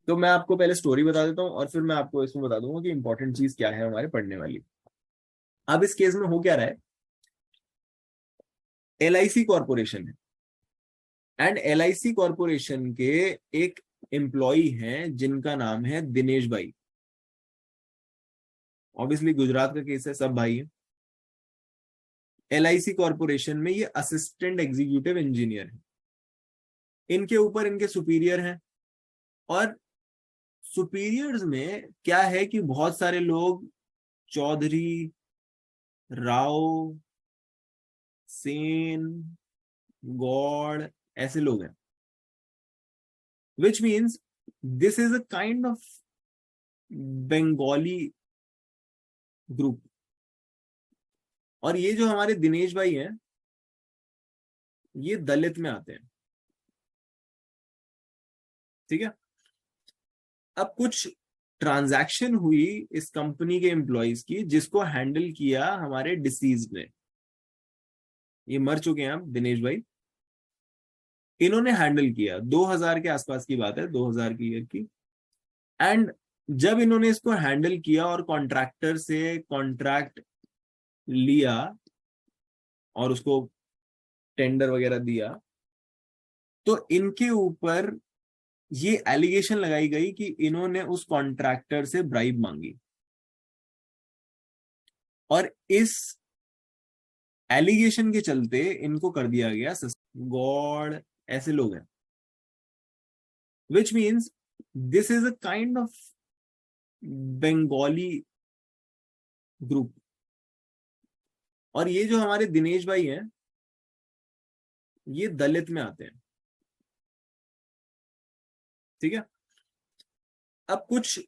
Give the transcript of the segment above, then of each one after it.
तो मैं आपको पहले स्टोरी बता देता हूँ और फिर मैं आपको इसमें बता दूंगा कि इंपॉर्टेंट चीज क्या है हमारे पढ़ने वाली। अब इस केस में हो क्या रहा है, LIC कॉरपोरेशन है, एंड LIC कॉरपोरेशन के एक एम्प्लॉय हैं जिनका नाम है दिनेश भाई। ऑब्वियसली गुजरात का केस है, सब भाई है। LIC कॉरपोरेशन में ये असिस्टेंट एग्जीक्यूटिव इंजीनियर है, इनके ऊपर इनके सुपीरियर हैं। और सुपीरियर्स में क्या है कि बहुत सारे लोग चौधरी, राव, सेन, गौड़ ऐसे लोग हैं, which means this is a kind of Bengali group. और ये जो हमारे दिनेश भाई हैं ये दलित में आते हैं, ठीक है। अब कुछ ट्रांजैक्शन हुई इस कंपनी के एम्प्लॉयज की जिसको हैंडल किया हमारे डिसीज ने। ये मर चुके हैं अब दिनेश भाई। इन्होंने हैंडल किया 2000 के आसपास की बात है, 2000 की ईयर की। एंड जब इन्होंने इसको हैंडल किया और कॉन्ट्रैक्टर से कॉन्ट्रैक्ट लिया और उसको टेंडर वगैरह दिया, तो इनके ऊपर ये एलिगेशन लगाई गई कि इन्होंने उस कॉन्ट्रैक्टर से ब्राइब मांगी। और इस एलिगेशन के चलते इनको कर दिया गया गॉड ऐसे लोग हैं, which means this is a kind of Bengali group. और ये जो हमारे दिनेश भाई हैं ये दलित में आते हैं, ठीक है। अब कुछ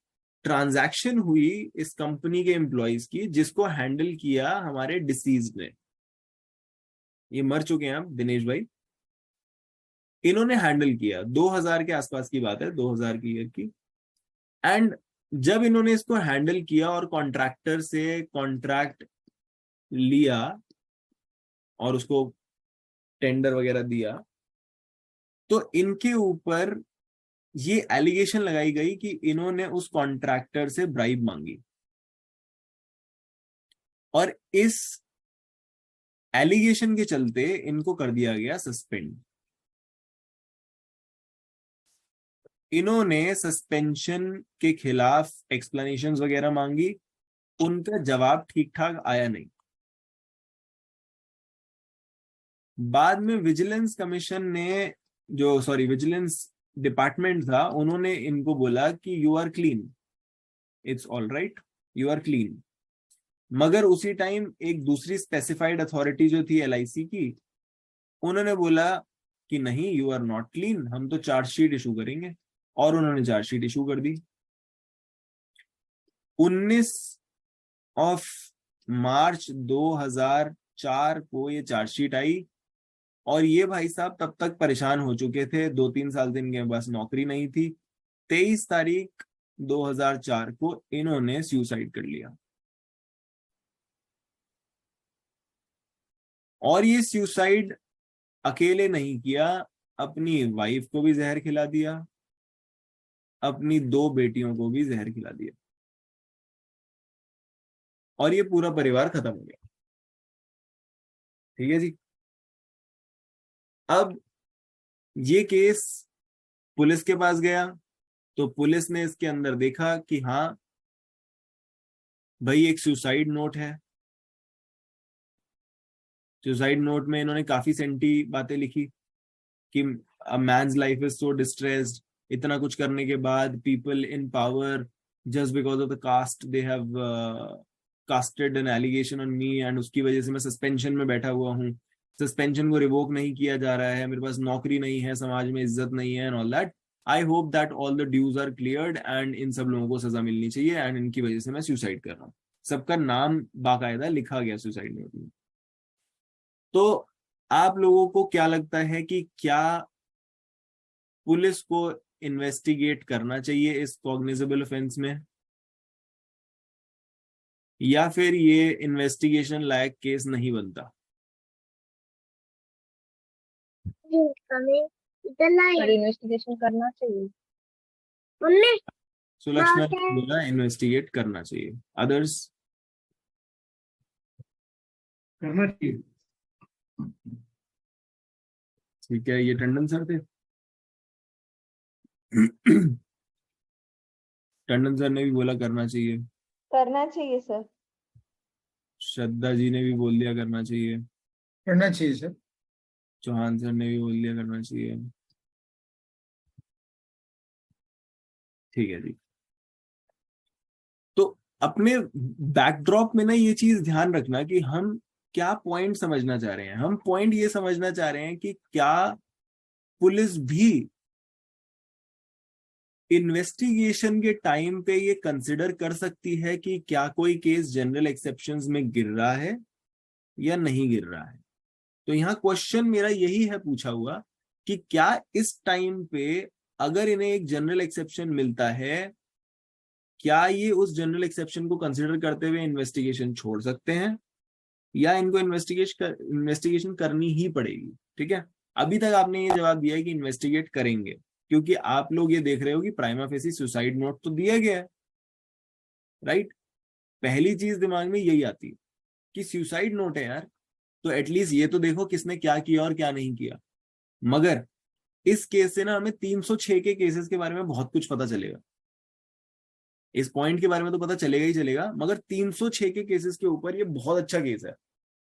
ट्रांजैक्शन हुई इस कंपनी के एम्प्लॉयज की जिसको हैंडल किया हमारे डिसीज ने। ये मर चुके हैं अब दिनेश भाई। इन्होंने हैंडल किया 2000 के आसपास की बात है, 2000 की ईयर की। एंड जब इन्होंने इसको हैंडल किया और कॉन्ट्रैक्टर से कॉन्ट्रैक्ट लिया और उसको टेंडर वगैरह दिया, तो इनके ऊपर ये एलिगेशन लगाई गई कि इन्होंने उस कॉन्ट्रैक्टर से ब्राइब मांगी। और इस एलिगेशन के चलते इनको कर दिया गया सस्पेंड। इन्होंने सस्पेंशन के खिलाफ एक्सप्लेनेशंस वगैरह मांगी, उनका जवाब ठीक ठाक आया नहीं। बाद में विजिलेंस कमीशन ने, जो सॉरी विजिलेंस डिपार्टमेंट था, उन्होंने इनको बोला कि you are clean, it's all right, you are clean. मगर उसी टाइम एक दूसरी स्पेसिफाइड अथॉरिटी जो थी LIC की, उन्होंने बोला कि नहीं, यू आर नॉट क्लीन, हम तो चार्जशीट इशू करेंगे। और उन्होंने चार्जशीट इशू कर दी। 19 मार्च 2004 को ये चार्जशीट आई। और ये भाई साहब तब तक परेशान हो चुके थे, 2-3 साल से इनके पास नौकरी नहीं थी। 23 तारीख 2004 को इन्होंने सुसाइड कर लिया। और ये सुसाइड अकेले नहीं किया, अपनी वाइफ को भी जहर खिला दिया, अपनी 2 बेटियों को भी जहर खिला दिया, और ये पूरा परिवार खत्म हो गया, ठीक है जी। अब ये केस पुलिस के पास गया, तो पुलिस ने इसके अंदर देखा कि हाँ भाई एक सुसाइड नोट है। सुसाइड नोट में इन्होंने काफी सेंटी बातें लिखी कि a man's life is so distressed, इतना कुछ करने के बाद people in power, just because of the caste they have casted an allegation on me, and उसकी वजह से मैं सस्पेंशन में बैठा हुआ हूँ। सस्पेंशन को रिवोक नहीं किया जा रहा है, मेरे पास नौकरी नहीं है, समाज में इज्जत नहीं है, and all that. I hope that all the dues are cleared, and इन सब लोगों को सजा मिलनी चाहिए, एंड इनकी वजह से मैं सुसाइड कर रहा हूँ। सबका नाम बाकायदा लिखा गया सुसाइड नोट में। तो आप लोगों को क्या लगता है कि क्या पुलिस को इन्वेस्टिगेट करना चाहिए इस कॉग्निजेबल ऑफेंस में, या फिर ये इन्वेस्टिगेशन लायक केस नहीं बनता? हमें इतना इन्वेस्टिगेशन करना चाहिए। सुलक्षणा ने बोला इन्वेस्टिगेट करना चाहिए, अदर्स करना चाहिए। ठीक है, ये टंडन सर थे। टंडन सर ने भी बोला करना चाहिए, करना चाहिए सर। श्रद्धा जी ने भी बोल दिया करना चाहिए, करना चाहिए सर। चौहान सर ने भी बोल दिया करना चाहिए। ठीक है जी। तो अपने बैकड्रॉप में ना ये चीज ध्यान रखना कि हम क्या पॉइंट समझना चाह रहे हैं। हम पॉइंट ये समझना चाह रहे हैं कि क्या पुलिस भी इन्वेस्टिगेशन के टाइम पे ये कंसिडर कर सकती है कि क्या कोई केस जनरल एक्सेप्शंस में गिर रहा है या नहीं गिर रहा है। तो यहाँ क्वेश्चन मेरा यही है पूछा हुआ कि क्या इस टाइम पे अगर इन्हें एक जनरल एक्सेप्शन मिलता है, क्या ये उस जनरल एक्सेप्शन को कंसिडर करते हुए इन्वेस्टिगेशन छोड़ सकते हैं या इनको इन्वेस्टिगेशन करनी ही पड़ेगी। ठीक है, अभी तक आपने ये जवाब दिया है कि इन्वेस्टिगेट करेंगे, क्योंकि आप लोग ये देख रहे हो कि प्राइमा फेसी सुसाइड नोट तो दिया गया है, राइट। पहली चीज दिमाग में यही आती है कि सुसाइड नोट है यार, तो एटलीस्ट ये तो देखो किसने क्या किया और क्या नहीं किया। मगर इस केस से ना हमें 306 के केसेस के बारे में बहुत कुछ पता चलेगा। इस पॉइंट के बारे में तो पता चलेगा ही चलेगा, मगर 306 के केसेस के ऊपर ये बहुत अच्छा केस है,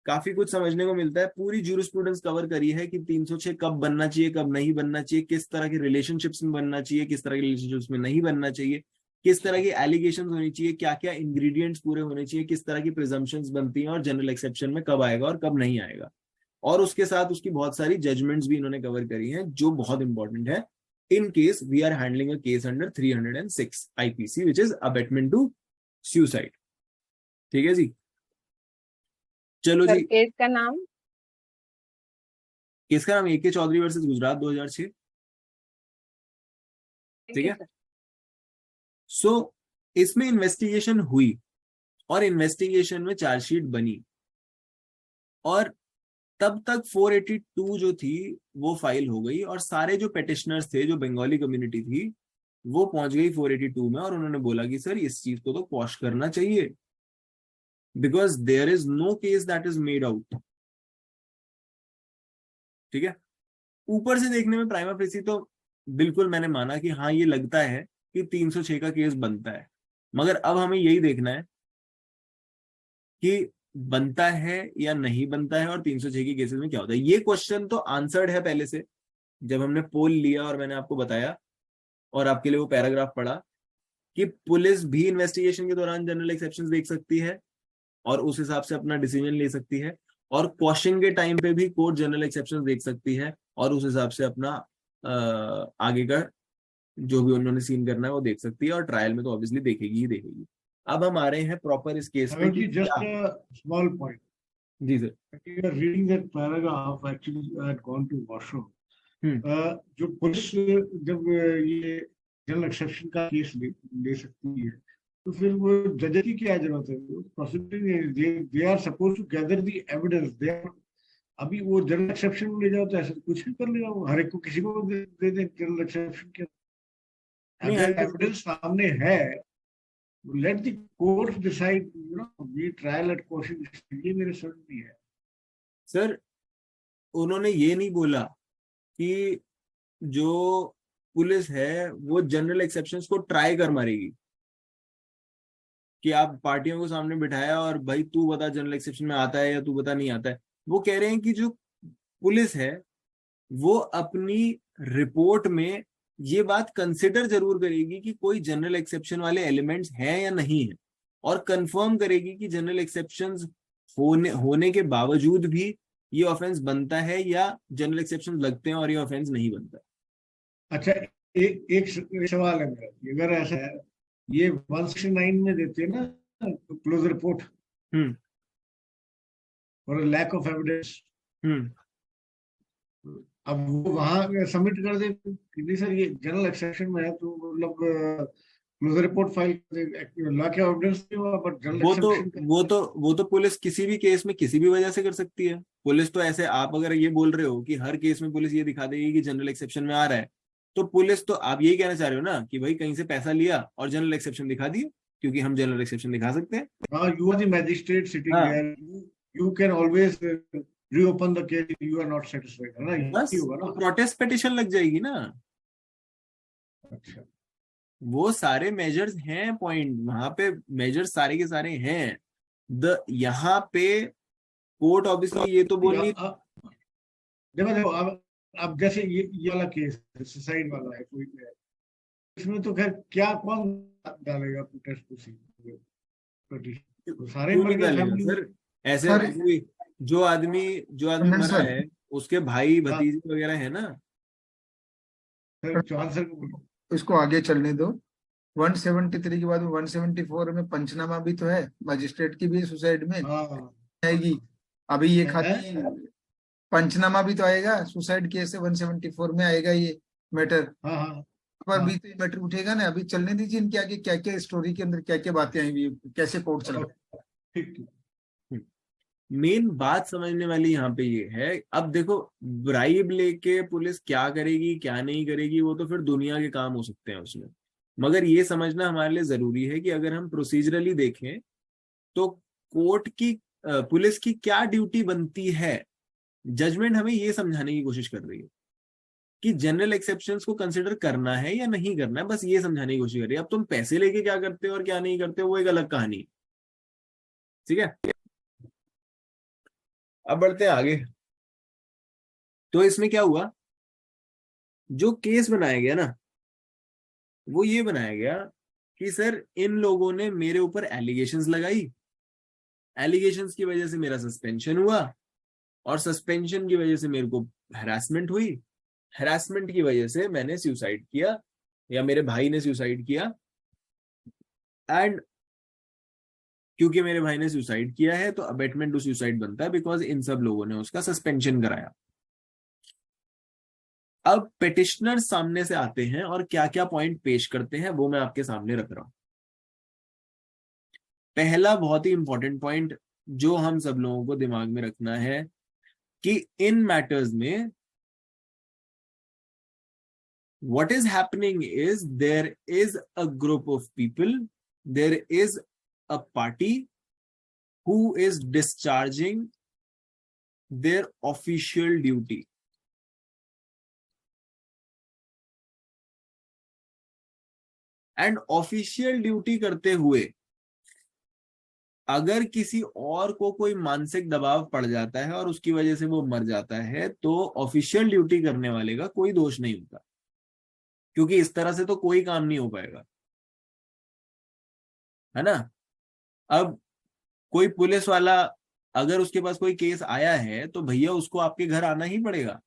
काफी कुछ समझने को मिलता है। पूरी ज्यूरिस्प्रूडेंस कवर करी है कि 306 कब बनना चाहिए, कब नहीं बनना चाहिए, किस तरह के रिलेशनशिप्स में बनना चाहिए, किस तरह के रिलेशनशिप्स में नहीं बनना चाहिए, किस तरह की एलिगेशन होनी चाहिए, क्या क्या इंग्रेडिएंट्स पूरे होने चाहिए, किस तरह की प्रिजम्पशंस बनती हैं और जनरल एक्सेप्शन में कब आएगा और कब नहीं आएगा। और उसके साथ उसकी बहुत सारी जजमेंट्स भी इन्होंने कवर करी हैं जो बहुत इंपॉर्टेंट है in case we are handling a case under 306 IPC, which is abetment to suicide। ठीक है जी, चलो जी। केस का नाम, केस का नाम AK चौधरी वर्सेस गुजरात 2006। ठीक है, सो इसमें इन्वेस्टिगेशन हुई और इन्वेस्टिगेशन में चार्जशीट बनी और तब तक 482 जो थी वो फाइल हो गई और सारे जो पेटिशनर्स थे, जो बंगाली कम्युनिटी थी, वो पहुंच गई 482 में और उन्होंने बोला कि सर इस चीज को तो क्वॉश करना चाहिए, because there is no case that is made out. ठीक है, ऊपर से देखने में प्राइमा फेसी तो बिल्कुल मैंने माना कि हाँ ये लगता है कि 306 का केस बनता है, मगर अब हमें यही देखना है कि बनता है या नहीं बनता है और 306 के केसेस में क्या होता है। ये क्वेश्चन तो आंसर्ड है पहले से, जब हमने पोल लिया और मैंने आपको बताया और आपके लिए वो पैराग्राफ पढ़ा कि पुलिस भी इन्वेस्टिगेशन के दौरान जनरल एक्सेप्शंस देख सकती है और उस हिसाब से अपना डिसीजन ले सकती है, और क्वेश्चन के टाइम पे भी कोर्ट जनरल एक्सेप्शंस देख सकती है और उस हिसाब से अपना आगे का जो भी उन्होंने सीन करना है वो देख सकती है, और ट्रायल में तो ऑब्वियसली देखेगी ही देखेगी। अब हम आ रहे हैं प्रॉपर इस केस पे कि just a small point। जी sir. You are reading that paragraph, actually I had gone to washroom। जो पुलिस जब ये जनरल एक्सेप्शन का केस ले सकती है तो फिर वो जज की क्या जरूरत है? Prosecuting they are suppose to gather the evidence. They are, अभी वो जनरल एक्सेप्शन में ले जाओ तो ऐसा कुछ भी कर लेगा, वो हर एक को किसी को दे दे जनरल एक्सेप्शन के। अगर एविडेंस सामने है, let the court decide, you know, we trial at question. ये मेरे समझ में है सर। उन्होंने ये नहीं बोला कि जो पुलिस है वो जनरल एक्सेप्शंस को ट्राई कर मारेगी, कि आप पार्टियों को सामने बिठाया और भाई तू बता जनरल एक्सेप्शन में आता है या तू बता नहीं आता है। वो कह रहे हैं कि जो पुलिस है वो अपनी रिपोर्ट में ये बात कंसिडर जरूर करेगी कि कोई जनरल एक्सेप्शन वाले एलिमेंट्स हैं या नहीं है, और कंफर्म करेगी कि जनरल एक्सेप्शंस होने के बावजूद भी ये ऑफेंस बनता है या जनरल एक्सेप्शन लगते हैं और ये ऑफेंस नहीं बनता। अच्छा, एक सवाल है मेरा, अगर ऐसा है, ये 169 में देते हैं ना क्लोज रिपोर्ट और लैक ऑफ एविडेंस, अब वो वहां सबमिट कर दे कि सर ये जनरल एक्सेप्शन में है, तो मतलब close report file lack of evidence नहीं हुआ, बट जनरल एक्सेप्शन वो तो पुलिस किसी भी केस में किसी भी वजह से कर सकती है। पुलिस तो ऐसे, आप अगर ये बोल रहे हो कि हर केस में पुलिस ये दिखा देगी कि जनरल एक्सेप्शन में आ रहा है, तो पुलिस, तो आप यही कहना चाह रहे हो ना कि भाई कहीं से पैसा लिया और जनरल एक्सेप्शन दिखा दिए, क्योंकि हम जनरल एक्सेप्शन दिखा सकते हैं। You are the magistrate sitting हाँ, there. You can always reopen the case if you are not satisfied, है ना? बस ये होगा तो ना? प्रोटेस्ट पिटिशन लग जाएगी ना। अच्छा, वो सारे मेजर्स हैं, पॉइंट वहां पे मेजर्स सारे के सारे हैं। यहाँ पे कोर्ट ऑब्वियसली ये तो बोल नहीं। देखो देखो, अब जैसे ये वाला केस है, सुसाइड वाला है कोई है, इसमें तो खैर क्या कौन डालेगा प्रोटेस्ट पिटीशन? तो सारे क्यों मर नहीं गए डालेगा फैमिली सर? में। ऐसे सर जो आदमी चंदन मरा सर, है, उसके भाई हाँ, भतीजे वगैरह है ना। सर चौहान सर को बोलो। इसको आगे चलने दो। 173 के बाद 174 में पंचनामा भी तो है, मजिस्ट्रेट की भी सुसाइड में हाँ आएगी। अभी ये है? खाली पंचनामा भी तो आएगा, सुसाइड केस है 174 में आएगा ये मैटर। हाँ हाँ पर हाँ, भी तो ये मैटर उठेगा ना, अभी चलने दीजिए इनके आगे क्या क्या स्टोरी के अंदर क्या क्या बातें आई हुई है, कैसे कोर्ट चल रहा है। ठीक ठीक। मेन बात समझने वाली यहाँ पे ये है, अब देखो ब्राइब लेके पुलिस क्या करेगी क्या नहीं करेगी वो तो फिर दुनिया के काम हो सकते हैं उसमें, मगर ये समझना हमारे लिए जरूरी है कि अगर हम प्रोसीजरली देखें तो कोर्ट की पुलिस की क्या ड्यूटी बनती है। जजमेंट हमें ये समझाने की कोशिश कर रही है कि जनरल एक्सेप्शंस को कंसिडर करना है या नहीं करना है, बस ये समझाने की कोशिश कर रही है। अब तुम पैसे लेके क्या करते हो और क्या नहीं करते हो वो एक अलग कहानी है, ठीक है। अब बढ़ते हैं आगे। तो इसमें क्या हुआ, जो केस बनाया गया ना वो ये बनाया गया कि सर इन लोगों ने मेरे ऊपर एलिगेशंस लगाई, एलिगेशंस की वजह से मेरा सस्पेंशन हुआ, और सस्पेंशन की वजह से मेरे को हैरासमेंट हुई, हैरासमेंट की वजह से मैंने सुसाइड किया या मेरे भाई ने सुसाइड किया, एंड क्योंकि मेरे भाई ने सुसाइड किया है तो अबेटमेंट टू सुसाइड बनता है, बिकॉज इन सब लोगों ने उसका सस्पेंशन कराया। अब पिटिशनर सामने से आते हैं और क्या क्या पॉइंट पेश करते हैं वो मैं आपके सामने रख रहा हूं। पहला बहुत ही इंपॉर्टेंट पॉइंट जो हम सब लोगों को दिमाग में रखना है कि इन मैटर्स में what is happening is there is a group of people, there is a party who is discharging their official duty. And official duty करते हुए अगर किसी और को कोई मानसिक दबाव पड़ जाता है और उसकी वजह से वो मर जाता है तो ऑफिशियल ड्यूटी करने वाले का कोई दोष नहीं होता, क्योंकि इस तरह से तो कोई काम नहीं हो पाएगा, है ना। अब कोई पुलिस वाला अगर उसके पास कोई केस आया है तो भैया उसको आपके घर आना ही पड़ेगा,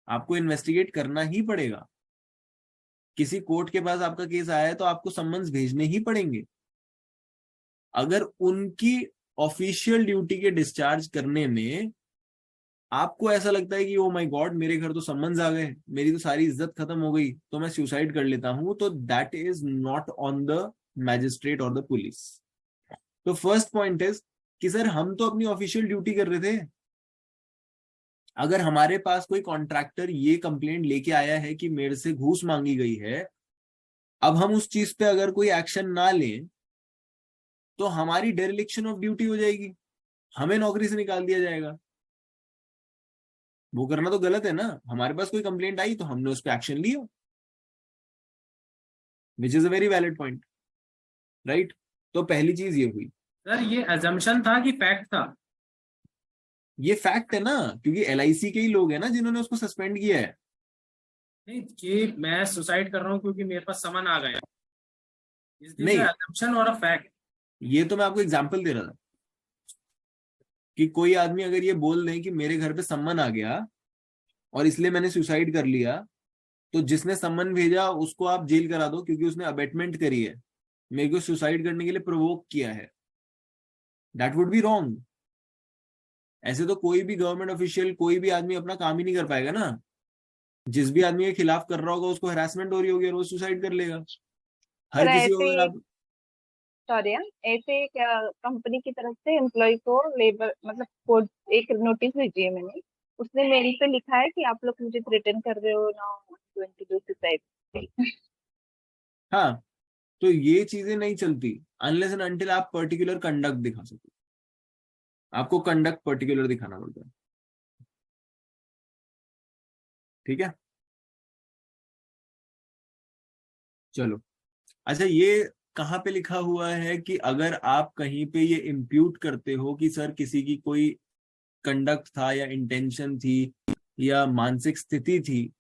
आपको इन्वेस्टिगेट करना ही पड़ेगा। किसी कोर्ट के पास आपका केस आया है तो आपको सम्मन्स भेजने ही पड़ेंगे। अगर उनकी ऑफिशियल ड्यूटी के डिस्चार्ज करने में आपको ऐसा लगता है कि ओ माय गॉड मेरे घर तो सम्मन्स आ गए, मेरी तो सारी इज्जत खत्म हो गई तो मैं सुसाइड कर लेता हूं, तो that is not on the magistrate और द पुलिस। तो फर्स्ट पॉइंट इज कि सर हम तो अपनी ऑफिशियल ड्यूटी कर रहे थे। अगर हमारे पास कोई कॉन्ट्रैक्टर ये कंप्लेंट लेके आया है कि मेरे से घूस मांगी गई है, अब हम उस चीज पे अगर कोई एक्शन ना लें तो हमारी डेरिलिक्शन ऑफ ड्यूटी हो जाएगी, हमें नौकरी से निकाल दिया जाएगा। वो करना तो गलत है ना। हमारे पास कोई कंप्लेंट आई तो हमने उस पर एक्शन लिया, which is a very valid point, right. तो पहली चीज ये हुई। सर ये अजम्पशन था कि फैक्ट था? ये फैक्ट है ना, क्योंकि एलआईसी के ही लोग हैं ना जिन्होंने उसको सस्पेंड किया है। नहीं कि मैं सुसाइड कर रहा हूँ क्योंकि मेरे पास समन आ गया, इज दिस नहीं, अजम्पशन और अ फैक्ट? ये तो मैं आपको एग्जांपल दे रहा था कि कोई आदमी अगर ये बोल दे कि मेरे घर पे सम्मन आ गया और इसलिए मैंने सुसाइड कर लिया, तो जिसने सम्मन भेजा उसको आप जेल करा दो क्योंकि उसने अबेटमेंट करी है, मेरे को सुसाइड करने के लिए प्रोवोक किया है। That would be wrong. ऐसे तो कोई भी गवर्नमेंट ऑफिशियल कोई भी आदमी अपना काम ही नहीं कर पाएगा ना। जिस भी आदमी के खिलाफ कर रहा होगा उसको हैरेसमेंट हो रही होगी और वो सुसाइड कर लेगा। हर किसी को अगर आप सॉरी ऐसे कंपनी की तरफ से एम्प्लॉय को लेबर मतलब एक नोटिस भेजी है मैंने, उसने मेल पे लिखा है कि आप लोग मुझे थ्रेटन कर रहे हो, now going to do suicide. हाँ, तो ये चीजें नहीं चलती अनलेस एंड अनटिल आप पर्टिकुलर कंडक्ट दिखा सको। आपको कंडक्ट पर्टिकुलर दिखाना पड़ता है, ठीक है। चलो, अच्छा ये कहाँ पे लिखा हुआ है कि अगर आप कहीं पे ये इम्प्यूट करते हो कि सर किसी की कोई कंडक्ट था या इंटेंशन थी या मानसिक स्थिति थी,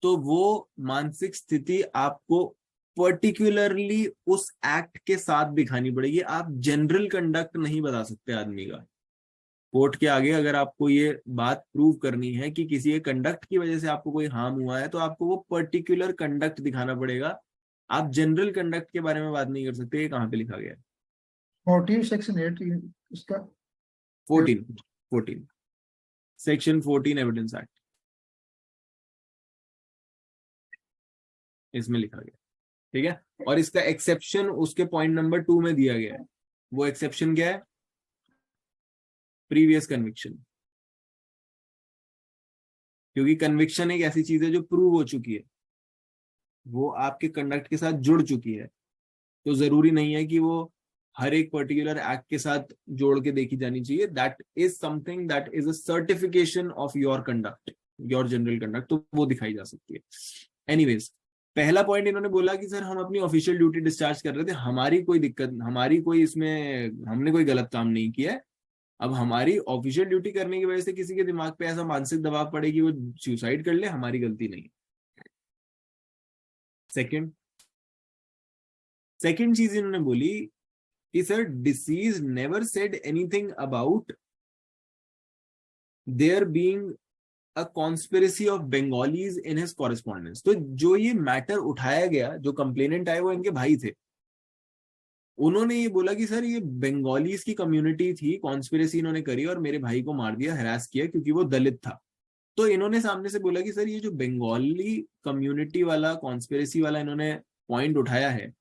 तो वो मानसिक स्थिति आपको पर्टिकुलरली उस एक्ट के साथ दिखानी पड़ेगी। आप जनरल कंडक्ट नहीं बता सकते आदमी का। कोर्ट के आगे अगर आपको ये बात प्रूव करनी है कि किसी के कंडक्ट की वजह से आपको कोई हार्म हुआ है, तो आपको वो पर्टिकुलर कंडक्ट दिखाना पड़ेगा। आप जनरल कंडक्ट के बारे में बात नहीं कर सकते। ये कहाँ पे लिखा गया है? 14 सेक्शन 8 इसका 14 सेक्शन 14 एविडेंस एक्ट, इसमें लिखा गया, ठीक है। और इसका एक्सेप्शन उसके पॉइंट नंबर 2 में दिया गया है। वो एक्सेप्शन क्या है? Previous conviction. क्योंकि कन्विक्शन एक ऐसी चीज है जो प्रूव हो चुकी है, वो आपके कंडक्ट के साथ जुड़ चुकी है, तो जरूरी नहीं है कि वो हर एक पर्टिकुलर एक्ट के साथ जोड़ के देखी जानी चाहिए। That is something that is a certification of your conduct, your general conduct, तो वो दिखाई जा सकती है। एनीवेज, पहला पॉइंट इन्होंने बोला कि सर हम अपनी ऑफिशियल ड्यूटी डिस्चार्ज कर रहे थे, हमारी कोई दिक्कत, हमारी कोई इसमें, हमने कोई गलत काम नहीं किया है। अब हमारी ऑफिशियल ड्यूटी करने की वजह से किसी के दिमाग पे ऐसा मानसिक दबाव पड़े कि वो सुसाइड कर ले, हमारी गलती नहीं। सेकंड चीज इन्होंने बोली कि sir disease never said anything about their being a conspiracy of Bengalis in his correspondence. तो जो ये मैटर उठाया गया, जो कंप्लेनेंट आए वो इनके भाई थे। उन्होंने ये बोला कि सर ये बंगालीज की कम्युनिटी थी, कॉन्स्पिरेसी इन्होंने करी और मेरे भाई को मार दिया, हरास किया क्योंकि वो दलित था। तो इन्होंने सामने से बोला कि सर ये जो बंगाली कम्युनिटी वाला कॉन्स्पिरेसी वाला इन्होंने पॉइंट उठाया है,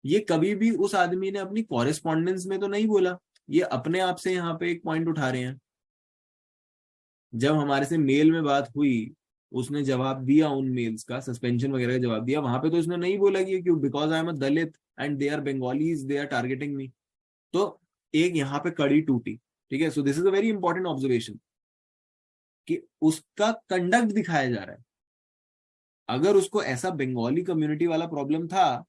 ये कभी भी उस आदमी ने अपनी कॉरेस्पॉन्डेंस में तो नहीं बोला, ये अपने आप से यहाँ पे एक पॉइंट उठा रहे हैं। जब हमारे से मेल में बात हुई, उसने जवाब दिया, उन मेल्स का सस्पेंशन वगैरह का जवाब दिया, वहां पे तो इसने नहीं बोला कि क्यों because I am a Dalit and they are Bengalis they are targeting me. तो एक यहाँ पे कड़ी टूटी, ठीक है। So this is a very important observation कि उसका कंडक्ट दिखाया जा रहा है। अगर उसको ऐसा बंगाली कम्युनिटी वाला प्रॉब्लम था,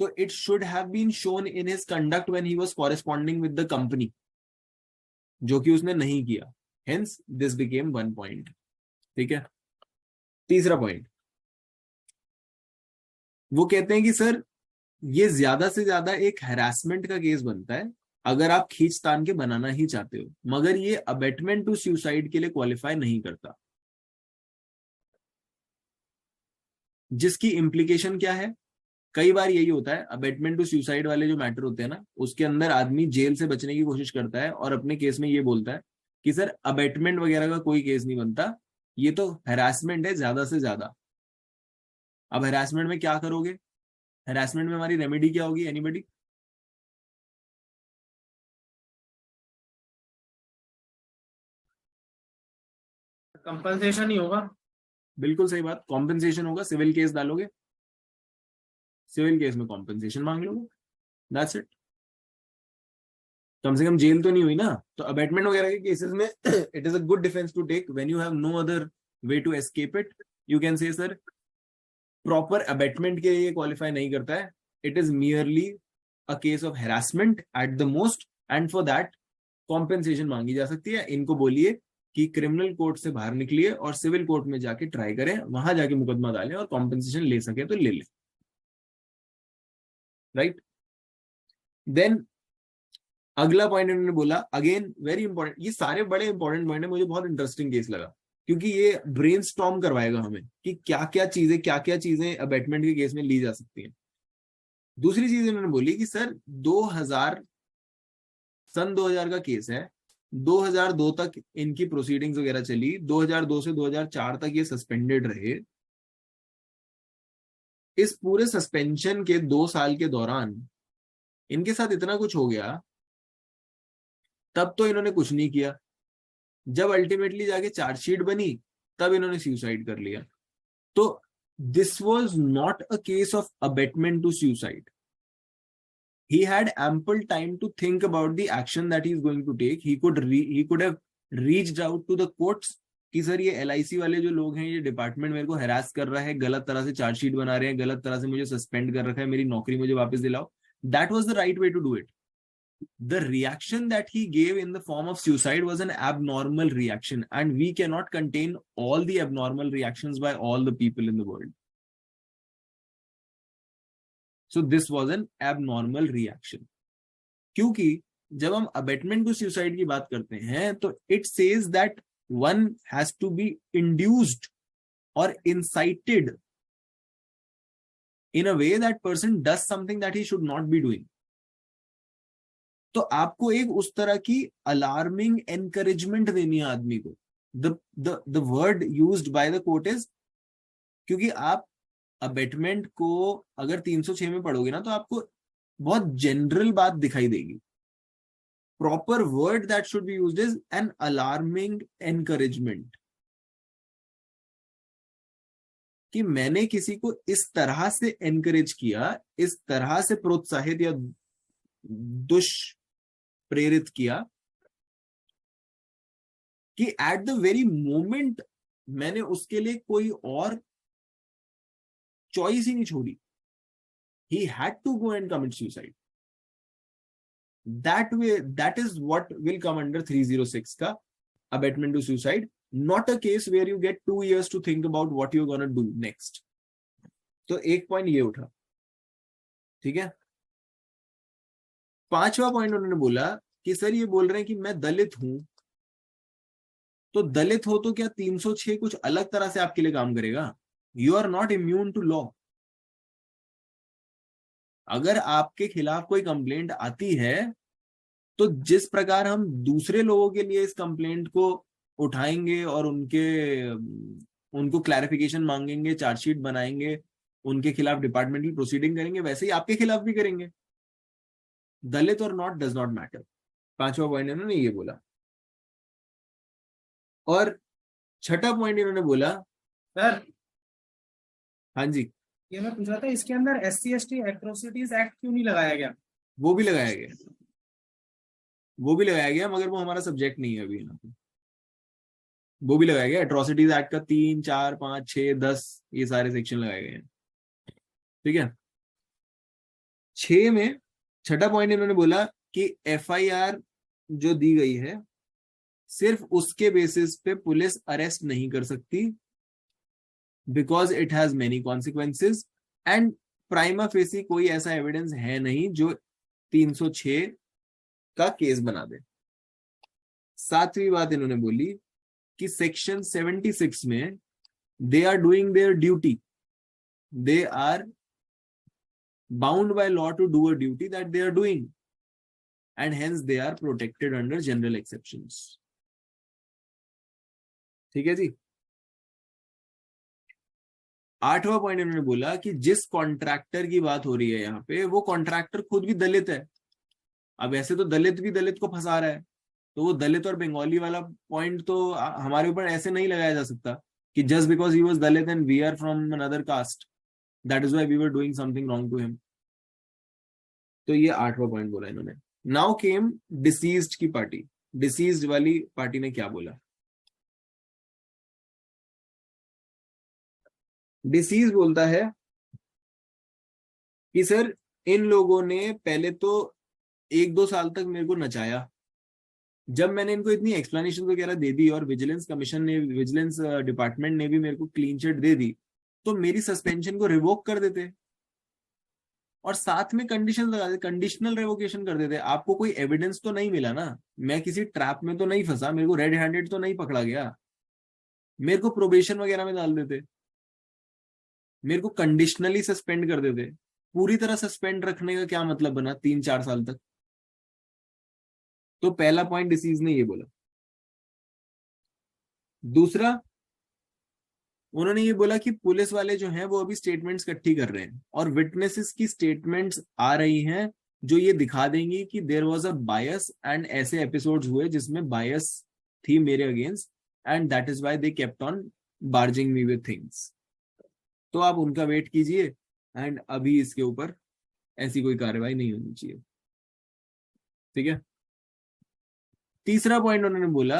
तो it should have been shown in his conduct when he was corresponding with the company, जो कि उसने नहीं किया। हेंस दिस बिकेम 1 पॉइंट, ठीक है। तीसरा पॉइंट, वो कहते हैं कि सर ये ज्यादा से ज्यादा एक हैरासमेंट का केस बनता है अगर आप खींचतान के बनाना ही चाहते हो, मगर ये अबेटमेंट टू सुसाइड के लिए क्वालिफाई नहीं करता। जिसकी इम्प्लीकेशन क्या है? कई बार यही होता है, अबेटमेंट टू सुसाइड वाले जो मैटर होते हैं ना, उसके अंदर आदमी जेल से बचने की कोशिश करता है और अपने केस में ये बोलता है कि सर अबेटमेंट वगैरह का कोई केस नहीं बनता, ये तो हैरासमेंट है ज्यादा से ज्यादा। अब हैरासमेंट में क्या करोगे? हैरासमेंट में हमारी रेमेडी क्या होगी? एनीबडी? कंपनसेशन ही होगा। बिल्कुल सही बात, कॉम्पेंसेशन होगा। सिविल केस डालोगे, सिविल केस में कॉम्पेंसेशन मांग लोगे, दैट्स इट। कम से कम जेल तो नहीं हुई ना। तो अबेटमेंट वगैरह के केसेस में it is a good defence to take when you have no other way to escape it. You can say sir proper abetment के लिए क्वालिफाई नहीं करता है, it is merely a case of harassment at the most, and for that compensation मांगी जा सकती है। इनको बोलिए कि क्रिमिनल कोर्ट से बाहर निकलिए और सिविल कोर्ट में जाके ट्राई करें, वहां जाके मुकदमा डालें और कॉम्पेंसेशन ले सके तो ले लें, राइट। देन अगला पॉइंट इन्होंने बोला, अगेन वेरी इंपॉर्टेंट, ये सारे बड़े इंपॉर्टेंट पॉइंट है, मुझे बहुत इंटरेस्टिंग केस लगा क्योंकि ये ब्रेनस्टॉर्म करवाएगा हमें कि क्या क्या चीजें अबेटमेंट के केस में ली जा सकती हैं। दूसरी चीज इन्होंने बोली कि सर 2000 का केस है, 2002 तक इनकी प्रोसीडिंग्स वगैरह चली, 2002 से 2004 तक ये सस्पेंडेड रहे। इस पूरे सस्पेंशन के 2 साल के दौरान इनके साथ इतना कुछ हो गया, तब तो इन्होंने कुछ नहीं किया। जब अल्टीमेटली जाके चार्जशीट बनी, तब इन्होंने सुसाइड कर लिया। तो this was not a case of abetment to suicide. He had ample time to think about the action that he is going to take. He could have reached out to the courts कि sir ये LIC वाले जो लोग हैं, ये department मेरे को harass कर रहा है, गलत तरह से चार्जशीट बना रहे हैं, गलत तरह से मुझे सस्पेंड कर रखा है, मेरी नौकरी मुझे वापस दिलाओ. That was the right way to do it. The reaction that he gave in the form of suicide was an abnormal reaction, and we cannot contain all the abnormal reactions by all the people in the world. So this was an abnormal reaction. क्योंकि जब हम abetment to suicide की बात करते हैं तो it says that one has to be induced or incited in a way that person does something that he should not be doing. तो आपको एक उस तरह की अलार्मिंग एनकरेजमेंट देनी है आदमी को. The word used by the court is, क्योंकि आप अबेटमेंट को अगर 306 में पढ़ोगे ना तो आपको बहुत जनरल बात दिखाई देगी. Proper word that should be used is an alarming encouragement, कि मैंने किसी को इस तरह से एनकरेज किया, इस तरह से प्रोत्साहित या दुष्प्रेरित किया कि एट द वेरी मोमेंट मैंने उसके लिए कोई और चॉइस ही नहीं छोड़ी. He had to go and commit suicide. That way, that is what will come under 306 का abetment to suicide, not a case where you get 2 years to think about what you're gonna do next. तो एक point ये उठा. ठीक है. पांचवा point उन्होंने बोला कि सर ये बोल रहे हैं कि मैं दलित हूं, तो दलित हो तो क्या 306 कुछ अलग तरह से आपके लिए काम करेगा? You are not immune to law. अगर आपके खिलाफ कोई कंप्लेंट आती है तो जिस प्रकार हम दूसरे लोगों के लिए इस कंप्लेंट को उठाएंगे और उनको क्लैरिफिकेशन मांगेंगे, चार्जशीट बनाएंगे, उनके खिलाफ डिपार्टमेंटल प्रोसीडिंग करेंगे, वैसे ही आपके खिलाफ भी करेंगे. दलित और नॉट डज नॉट मैटर. पांचवा पॉइंट इन्होंने ये बोला. और छठा पॉइंट इन्होंने बोला, सर हाँ जी, ये मैं पूछ रहा था, इसके अंदर SC/ST एट्रोसिटीज एक्ट क्यों नहीं लगाया गया? वो भी लगाया गया, वो भी लगाया गया, मगर वो हमारा सब्जेक्ट नहीं है अभी यहाँ पे. वो भी लगाया गया. एट्रोसिटीज एक्ट का 3, 4, 5, 6, 10 ये सारे सेक्शन लगाए गए हैं. ठीक है. 6 में छठा पॉइंट इन्होंने बोला कि FIR जो दी गई है सिर्फ उसके बेसिस पे पुलिस अरेस्ट नहीं कर सकती, because it has many consequences and prima facie कोई ऐसा एविडेंस है नहीं जो 306 का केस बना दे. सातवीं बात इन्होंने बोली कि सेक्शन 76 में they are doing their duty, they are bound by law to do a duty that they are doing, and hence they are protected under general exceptions. ठीक है जी. आठवां पॉइंट इन्होंने बोला कि जिस कॉन्ट्रैक्टर की बात हो रही है यहाँ पे, वो कॉन्ट्रैक्टर खुद भी दलित है. अब ऐसे तो दलित भी दलित को फंसा रहा है, तो वो दलित और बंगाली वाला पॉइंट तो हमारे ऊपर ऐसे नहीं लगाया जा सकता कि just because he was Dalit and we are from another caste, that is why we were doing something wrong to him. तो ये आठवां पॉइंट बोला इन्होंने. नाउ केम डिसीज्ड की पार्टी. डिसीज्ड वाली पार्टी ने क्या बोला? डिसीज बोलता है कि सर इन लोगों ने पहले तो 1-2 साल तक मेरे को नचाया. जब मैंने इनको इतनी एक्सप्लेनेशन वगैरह दे दी और विजिलेंस डिपार्टमेंट ने भी मेरे को क्लीन चिट दे दी, तो मेरी सस्पेंशन को रिवोक कर देते और साथ में कंडीशन लगा देते, कंडीशनल रिवोकेशन कर देते. आपको कोई एविडेंस तो नहीं मिला ना, मैं किसी ट्रैप में तो नहीं फंसा, मेरे को रेड हैंडेड तो नहीं पकड़ा गया, मेरे को प्रोबेशन वगैरह में डाल देते, मेरे को कंडीशनली सस्पेंड कर देते. पूरी तरह सस्पेंड रखने का क्या मतलब बना 3-4 साल तक? तो पहला पॉइंट डिसीज ने ये बोला. दूसरा, उन्होंने ये बोला कि पुलिस वाले जो हैं वो अभी स्टेटमेंट्स इकट्ठी कर रहे हैं और विटनेसेस की स्टेटमेंट्स आ रही हैं जो ये दिखा देंगी कि there was a bias and ऐसे एपिसोड्स हुए जिसमें बायस थी मेरे against and that is why they kept on barging me with things. तो आप उनका वेट कीजिए एंड अभी इसके ऊपर ऐसी कोई कार्रवाई नहीं होनी चाहिए। ठीक है। तीसरा पॉइंट उन्होंने बोला,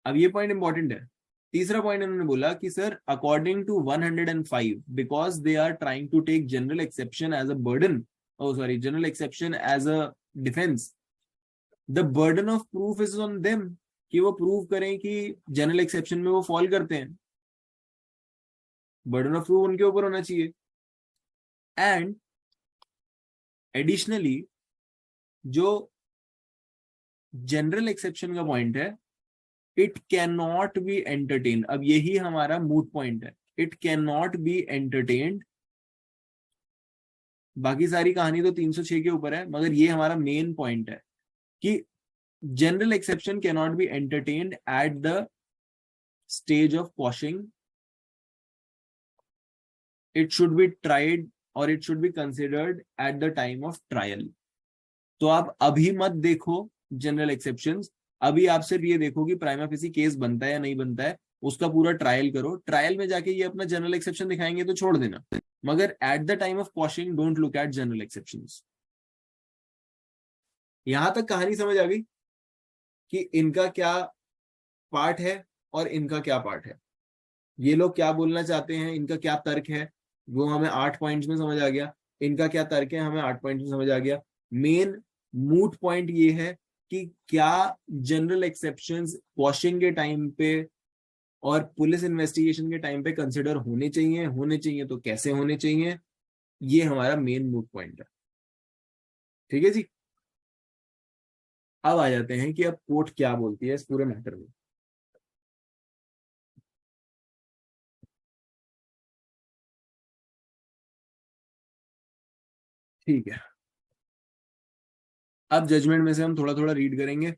अब ये पॉइंट इंपॉर्टेंट है, तीसरा पॉइंट उन्होंने बोला कि sir according to 105 because they are trying to take general exception as a burden, oh sorry, general exception as a defense, the burden of proof is on them, कि वो prove करें कि general exception में वो fall करते हैं, burden of proof उनके ऊपर होना चाहिए। एंड एडिशनली जो जनरल एक्सेप्शन का पॉइंट है, it can not be entertain, अब यही हमारा मूट पॉइंट है, it can not be entertained. बाकी सारी कहानी तो 306 के ऊपर है, मगर ये हमारा मेन पॉइंट है कि general exception can not be entertained at the stage of quashing, it should be tried और it should be considered at the time of trial. तो आप अभी मत देखो जनरल एक्सेप्शंस, अभी आप सिर्फ ये देखो कि प्राइमा फेसी केस बनता है या नहीं बनता है, उसका पूरा ट्रायल करो, ट्रायल में जाके ये अपना जनरल एक्सेप्शन दिखाएंगे तो छोड़ देना, मगर at the time of quashing don't look at general exceptions. यहां तक कहानी समझ आ गई कि इनका क्या पार्ट है और इनका क्या पार्ट है, ये लोग क्या बोलना चाहते हैं, इनका क्या तर्क है, वो हमें 8 पॉइंट्स में समझ आ गया, इनका क्या तर्क है हमें 8 पॉइंट्स में समझ आ गया। मेन मूट पॉइंट ये है कि क्या जनरल एक्सेप्शंस क्वॉशिंग के टाइम पे और पुलिस इन्वेस्टिगेशन के टाइम पे कंसिडर होने चाहिए तो कैसे होने चाहिए, ये हमारा मेन मूट पॉइंट है। ठीक है जी। अब आ जाते हैं कि अब कोर्ट क्या बोलती है इस पूरे मैटर में। ठीक है, अब जजमेंट में से हम थोड़ा थोड़ा रीड करेंगे।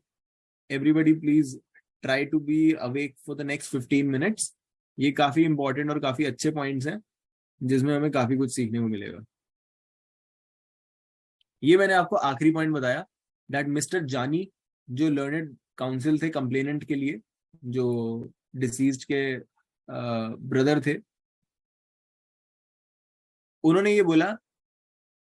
Everybody please try to be awake for the next 15 minutes. ये काफी इंपॉर्टेंट और काफी अच्छे पॉइंट्स हैं जिसमें हमें काफी कुछ सीखने को मिलेगा। ये मैंने आपको आखिरी पॉइंट बताया दैट मिस्टर जानी जो लर्नेड काउंसिल थे कंप्लेनेंट के लिए, जो डिसीज्ड के ब्रदर थे, उन्होंने ये बोला,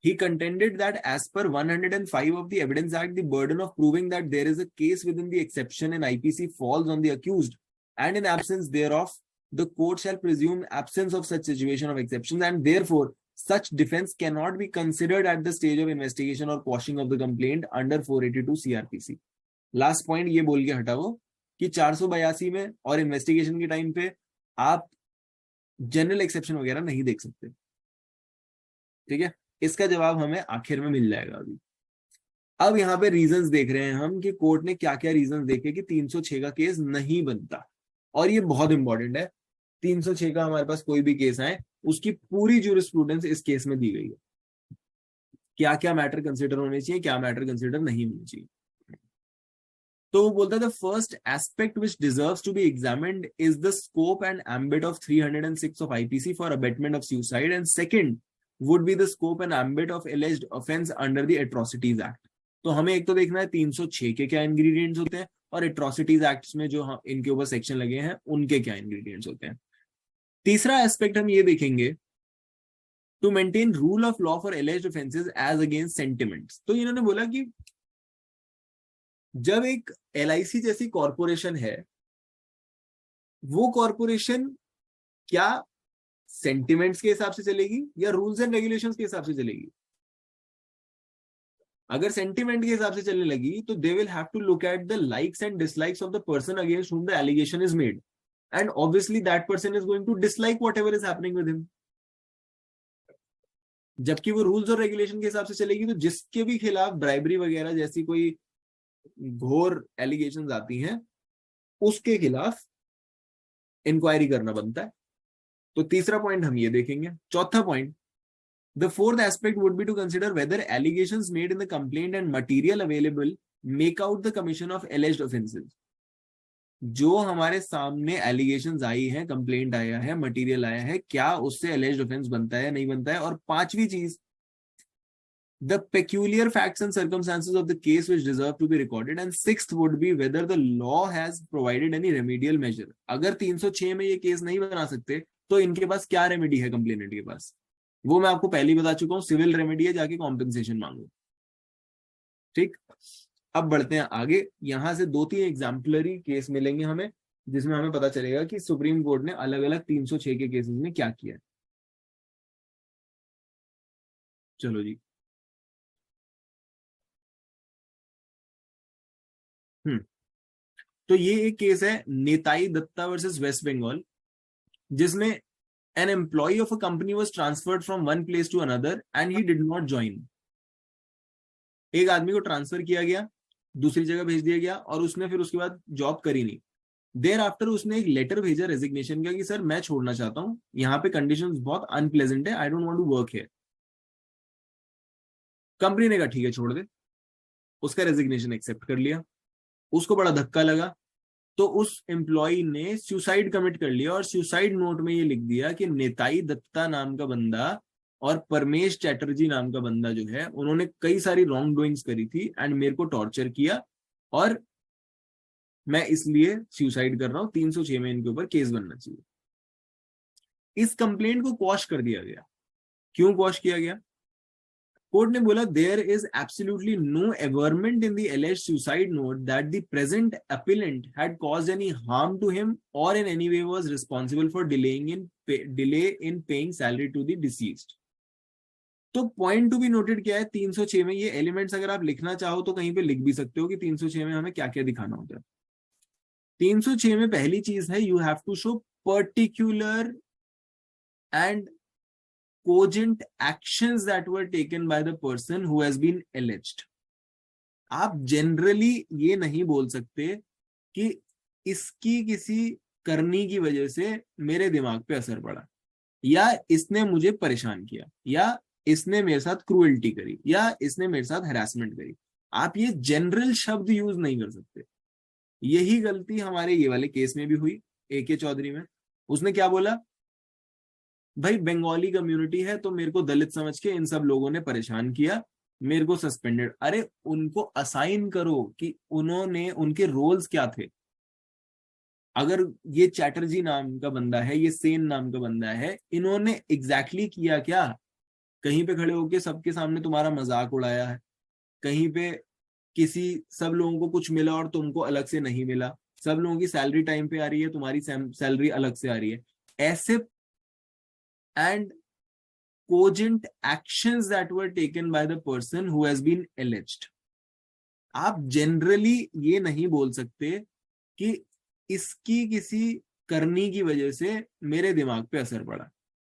he contended that as per 105 of the Evidence Act, the burden of proving that there is a case within the exception in IPC falls on the accused, and in absence thereof, the court shall presume absence of such situation of exceptions, and therefore such defense cannot be considered at the stage of investigation or quashing of the complaint under 482 CRPC. Last point ये बोल के हटा वो कि 482 में और investigation के time पे आप जनरल एक्सेप्शन वगैरह नहीं देख सकते। ठीक है, इसका जवाब हमें आखिर में मिल जाएगा। अभी अब यहाँ पे रीजंस देख रहे हैं हम कि कोर्ट ने क्या क्या रीजंस देखे कि 306 का केस नहीं बनता, और ये बहुत इंपॉर्टेंट है। 306 का हमारे पास कोई भी केस आए उसकी पूरी ज्यूरिस्प्रूडेंस इस केस में दी गई है, क्या क्या मैटर कंसिडर होने चाहिए, क्या मैटर कंसिडर नहीं होने चाहिए। तो वो बोलता है the first aspect which deserves to be examined is the scope and ambit of 306 of IPC for abetment of suicide, and second would be the scope and ambit of alleged offense under the Atrocities Act. तो हमें एक तो देखना है 306 के क्या ingredients होते हैं और एट्रोसिटीज एक्ट्स में जो इनके ऊपर सेक्शन लगे हैं उनके क्या इंग्रेडिएंट्स होते हैं। तीसरा एस्पेक्ट हम ये देखेंगे, to maintain rule of law for alleged offences as against sentiments. तो इन्होंने बोला कि जब एक LIC जैसी कॉरपोरेशन है, वो कॉरपोरेशन क्या सेंटिमेंट्स के हिसाब से चलेगी या रूल्स एंड रेगुलेशंस के हिसाब से चलेगी? अगर सेंटिमेंट के हिसाब से चलने लगी तो they will have to look at the likes and dislikes of the person against whom the allegation is made, and obviously that person is going to dislike whatever is happening with him. जबकि वो rules और regulation के हिसाब से चलेगी तो जिसके भी खिलाफ ब्राइबरी वगैरह जैसी कोई घोर एलिगेशंस आती हैं उसके खिलाफ इंक्वायरी करना बनता है। तो तीसरा पॉइंट हम ये देखेंगे। चौथा point, the fourth aspect would be to consider whether allegations made in the complaint and material available make out the commission of alleged offences. जो हमारे सामने एलिगेशंस आई है, कंप्लेंट आया है, मटेरियल आया है, क्या उससे एलिज्ड ऑफेंस बनता है नहीं बनता है। और पांचवी चीज, the peculiar facts and circumstances of the case which deserve to be recorded, and sixth would be whether the law has provided any remedial measure. अगर 306 में ये केस नहीं बना सकते तो इनके पास क्या रेमेडी है कंप्लेनेंट के पास? वो मैं आपको पहले ही बता चुका हूँ, सिविल रेमेडी है, जाके कॉम्पेंसेशन मांगो। ठीक, अब बढ़ते हैं आगे। यहां से 2-3 एग्जाम्पलरी केस मिलेंगे हमें, जिसमें हमें पता चलेगा कि सुप्रीम कोर्ट ने अलग अलग 306 के केसेस में क्या किया है। चलो जी। तो ये एक केस है नेताई दत्ता वर्सेस वेस्ट बंगाल, जिसमें an employee of a company was transferred from one place to another and he did not join. एक आदमी को ट्रांसफर किया गया, दूसरी जगह भेज दिया गया, और उसने फिर उसके बाद जॉब करी नहीं। देर आफ्टर उसने एक लेटर भेजा रेजिग्नेशन का कि सर मैं छोड़ना चाहता हूं, यहाँ पे कंडीशंस बहुत अनप्लेजेंट है, I don't want to work here. Company ने कहा ठीक है छोड़ दे, उसका रेजिग्नेशन एक्सेप्ट कर लिया। उसको बड़ा धक्का लगा, तो उस एम्प्लॉय ने सुसाइड कमिट कर लिया, और सुसाइड नोट में ये लिख दिया कि नेताई दत्ता नाम का बंदा और परमेश चैटर्जी नाम का बंदा जो है, उन्होंने कई सारी रॉन्ग डूइंग्स करी थी एंड मेरे को टॉर्चर किया, और मैं इसलिए सुसाइड कर रहा हूं। 306 में इनके ऊपर केस बनना चाहिए। इस कंप्लेंट को क्वॉश कर दिया गया। क्यों क्वॉश किया गया? कोर्ट ने बोला there is absolutely no averment in the alleged suicide note that the present appellant had caused any harm to him और in any way was responsible for delay in paying salary to the deceased. तो point to be noted क्या है 306 में? ये elements अगर आप लिखना चाहो तो कहीं पे लिख भी सकते हो कि 306 में हमें क्या क्या दिखाना होता है। 306 में पहली चीज है you have to show particular and cogent actions that were taken by the person who has been alleged. आप जनरली ये नहीं बोल सकते कि इसकी किसी करनी की वजह से मेरे दिमाग पे असर पड़ा, या इसने मुझे परेशान किया, या इसने मेरे साथ क्रूएल्टी करी, या इसने मेरे साथ हैरेसमेंट करी। आप ये जनरल शब्द यूज नहीं कर सकते। यही गलती हमारे ये वाले केस में भी हुई, AK चौधरी में। उसने क्या बोला? भाई बंगाली कम्युनिटी है तो मेरे को दलित समझ के इन सब लोगों ने परेशान किया, मेरे को सस्पेंडेड। अरे उनको असाइन करो कि उन्होंने, उनके रोल्स क्या थे। अगर ये चैटर्जी नाम का बंदा है, ये सेन नाम का बंदा है, इन्होंने एग्जैक्टली किया क्या? कहीं पे खड़े होके सबके सामने तुम्हारा मजाक उड़ाया है, कहीं पे किसी सब लोगों को कुछ मिला और तुमको अलग से नहीं मिला, सब लोगों की सैलरी टाइम पे आ रही है, तुम्हारी सैलरी अलग से आ रही है। ऐसे and cogent actions that were taken by the person who has been alleged. आप जनरली ये नहीं बोल सकते कि इसकी किसी करनी की वजह से मेरे दिमाग पे असर पड़ा,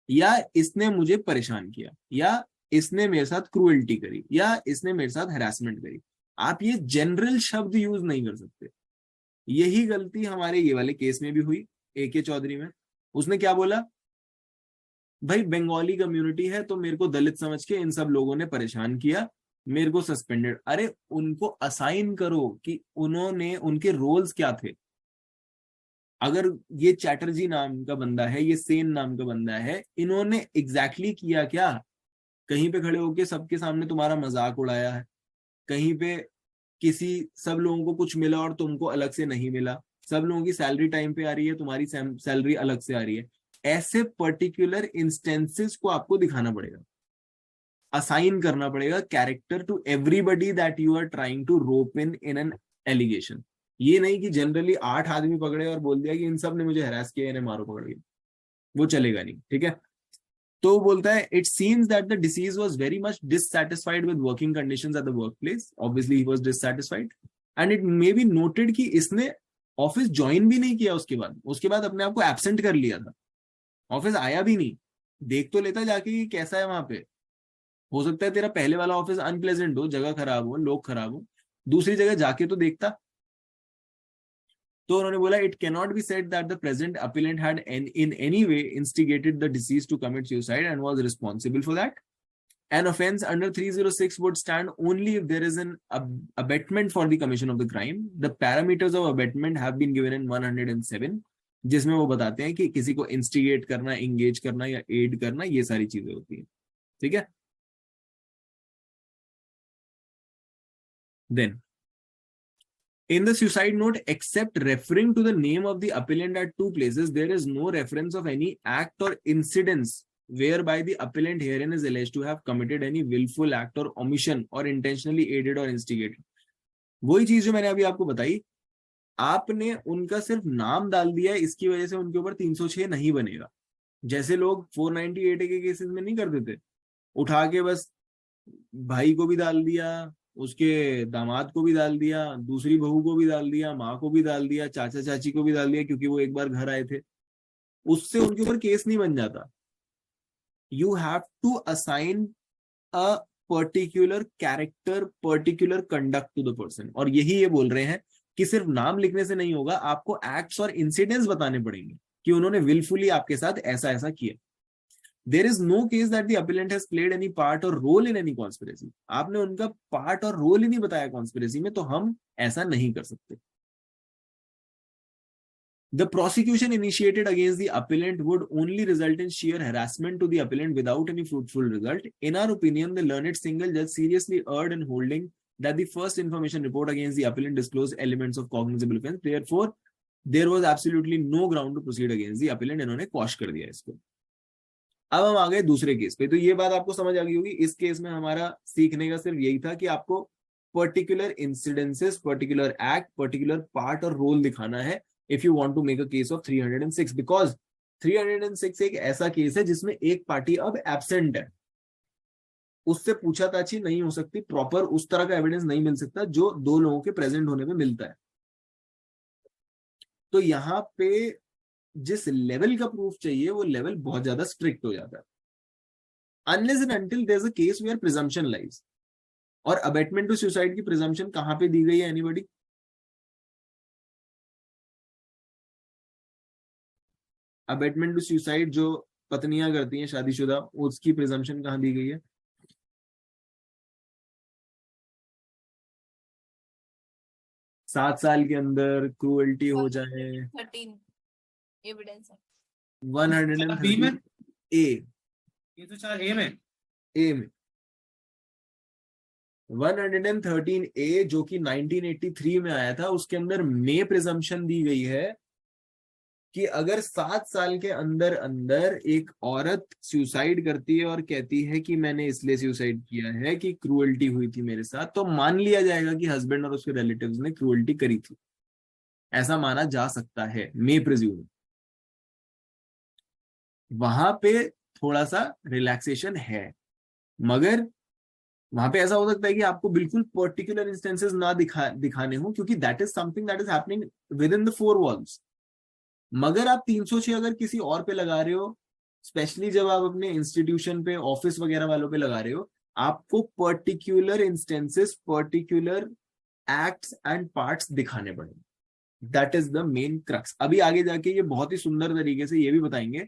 या इसने मुझे परेशान किया, या इसने मेरे साथ क्रूएल्टी करी, या इसने मेरे साथ हैरेसमेंट करी। आप ये जनरल शब्द यूज नहीं कर सकते। यही गलती हमारे ये वाले केस में भी हुई, AK चौधरी में। उसने क्या बोला? भाई बंगाली कम्युनिटी है तो मेरे को दलित समझ के इन सब लोगों ने परेशान किया, मेरे को सस्पेंडेड। अरे उनको असाइन करो कि उन्होंने, उनके रोल्स क्या थे। अगर ये चैटर्जी नाम का बंदा है, ये सेन नाम का बंदा है, इन्होंने एग्जैक्टली किया क्या? कहीं पे खड़े होके सबके सामने तुम्हारा मजाक उड़ाया है, कहीं पे किसी सब लोगों को कुछ मिला और तुमको अलग से नहीं मिला, सब लोगों की सैलरी टाइम पे आ रही है, तुम्हारी सैलरी अलग से आ रही है। ऐसे पर्टिकुलर इंस्टेंसेस को आपको दिखाना पड़ेगा, असाइन करना पड़ेगा character to everybody that you are trying to rope in an allegation. ये नहीं कि जनरली 8 आदमी पकड़े और बोल दिया कि इन सब ने मुझे हरास किया, इन्हें मारो पकड़ के, वो चलेगा नहीं। ठीक है, तो बोलता है it seems that the deceased was very much dissatisfied with working conditions at the workplace. Obviously he was dissatisfied and it may be noted कि इसने ऑफिस ज्वाइन भी नहीं किया, उसके बाद अपने आप को एब्सेंट कर लिया था, ऑफिस आया भी नहीं। देख तो लेता जाके कि कैसा है वहां पे। हो सकता है तेरा पहले वाला ऑफिस अनप्लेजेंट हो, जगह खराब हो, लोग खराब हो, दूसरी जगह जाके तो देखता। तो उन्होंने बोला it cannot be said that the present appellant had in any way instigated the deceased to commit suicide and was responsible for that. An offense under 306 would stand only if there is an abetment for the commission of the crime. The parameters of abetment have been given in 107, जिसमें वो बताते हैं कि किसी को instigate करना, engage करना या एड करना, ये सारी चीजें होती हैं। ठीक है, then In the suicide note, except referring to the name of the appellant at two places, there is no reference of any act or incidents whereby the appellant herein is alleged to have committed any willful act or omission or intentionally aided or instigated. वही चीज जो मैंने अभी आपको बताई, आपने उनका सिर्फ नाम डाल दिया, इसकी वजह से उनके ऊपर 306 नहीं बनेगा। जैसे लोग 498 के केसेस में नहीं करते थे, उठा के बस भाई को भी डाल दिया, उसके दामाद को भी डाल दिया, दूसरी बहू को भी डाल दिया, माँ को भी डाल दिया, चाचा चाची को भी डाल दिया, क्योंकि वो एक बार घर आए थे, उससे उनके ऊपर केस नहीं बन जाता। You have to assign a particular character, particular conduct to the person. और यही ये बोल रहे हैं कि सिर्फ नाम लिखने से नहीं होगा, आपको एक्ट्स और इंसिडेंट्स बताने पड़ेंगे कि उन्होंने विलफुली आपके साथ ऐसा ऐसा किया। There is no case that the appellant has played any part or role in any conspiracy. आपने उनका पार्ट और रोल ही नहीं बताया कॉन्स्पिरेसी में, तो हम ऐसा नहीं कर सकते। The prosecution initiated against the appellant would only result in sheer harassment to the appellant without any fruitful result. In our opinion, the learned single judge seriously erred in holding that the first information report against the appellant disclosed elements of cognizable offense. Therefore, there was absolutely no ground to proceed against the appellant. इन्होंने quash कर दिया इसको। अब हम आ गए दूसरे case पे। तो ये बात आपको समझ आ गई होगी। इस केस में हमारा सीखने का सिर्फ यही था कि आपको particular incidences, particular act, particular part और रोल दिखाना है if you want to make a case of 306, because 306 एक ऐसा केस है जिसमें एक पार्टी अब एब्सेंट है, उससे पूछताछ नहीं हो सकती, प्रॉपर उस तरह का एविडेंस नहीं मिल सकता जो दो लोगों के प्रेजेंट होने में मिलता है। तो यहाँ पे जिस लेवल का प्रूफ चाहिए वो लेवल बहुत ज्यादा स्ट्रिक्ट हो जाता है। Unless and until there is a case where presumption lies. और अबेटमेंट टू सुसाइड की प्रिजम्पशन कहां पे दी गई है एनीबॉडी? अबेटमेंट टू सुसाइड जो पत्नियां करती हैं शादीशुदा, उसकी प्रिजम्पशन कहां दी गई है? सात साल के अंदर क्रूएल्टी हो जाए 13 एविडेंस है 113 ए, ये तो चार ए में 113 ए जो कि 1983 में आया था, उसके अंदर मे प्रिजम्पशन दी गई है कि अगर 7 साल के अंदर अंदर एक औरत सुसाइड करती है और कहती है कि मैंने इसलिए सुसाइड किया है कि क्रूएल्टी हुई थी मेरे साथ, तो मान लिया जाएगा कि हस्बैंड और उसके रिलेटिव्स ने क्रूएल्टी करी थी, ऐसा माना जा सकता है, मे प्रिज्यूम। वहां पे थोड़ा सा रिलैक्सेशन है, मगर वहां पे ऐसा हो सकता है कि आपको बिल्कुल पर्टिकुलर इंस्टेंसेस ना दिखाने हो, क्योंकि that is something that is happening with in the 4 walls. मगर आप 306 अगर किसी और पे लगा रहे हो, स्पेशली जब आप अपने इंस्टीट्यूशन पे, ऑफिस वगैरह वालों पे लगा रहे हो, आपको particular instances, particular acts and parts दिखाने पड़ेंगे। That is the main crux. अभी आगे जाके ये बहुत ही सुंदर तरीके से ये भी बताएंगे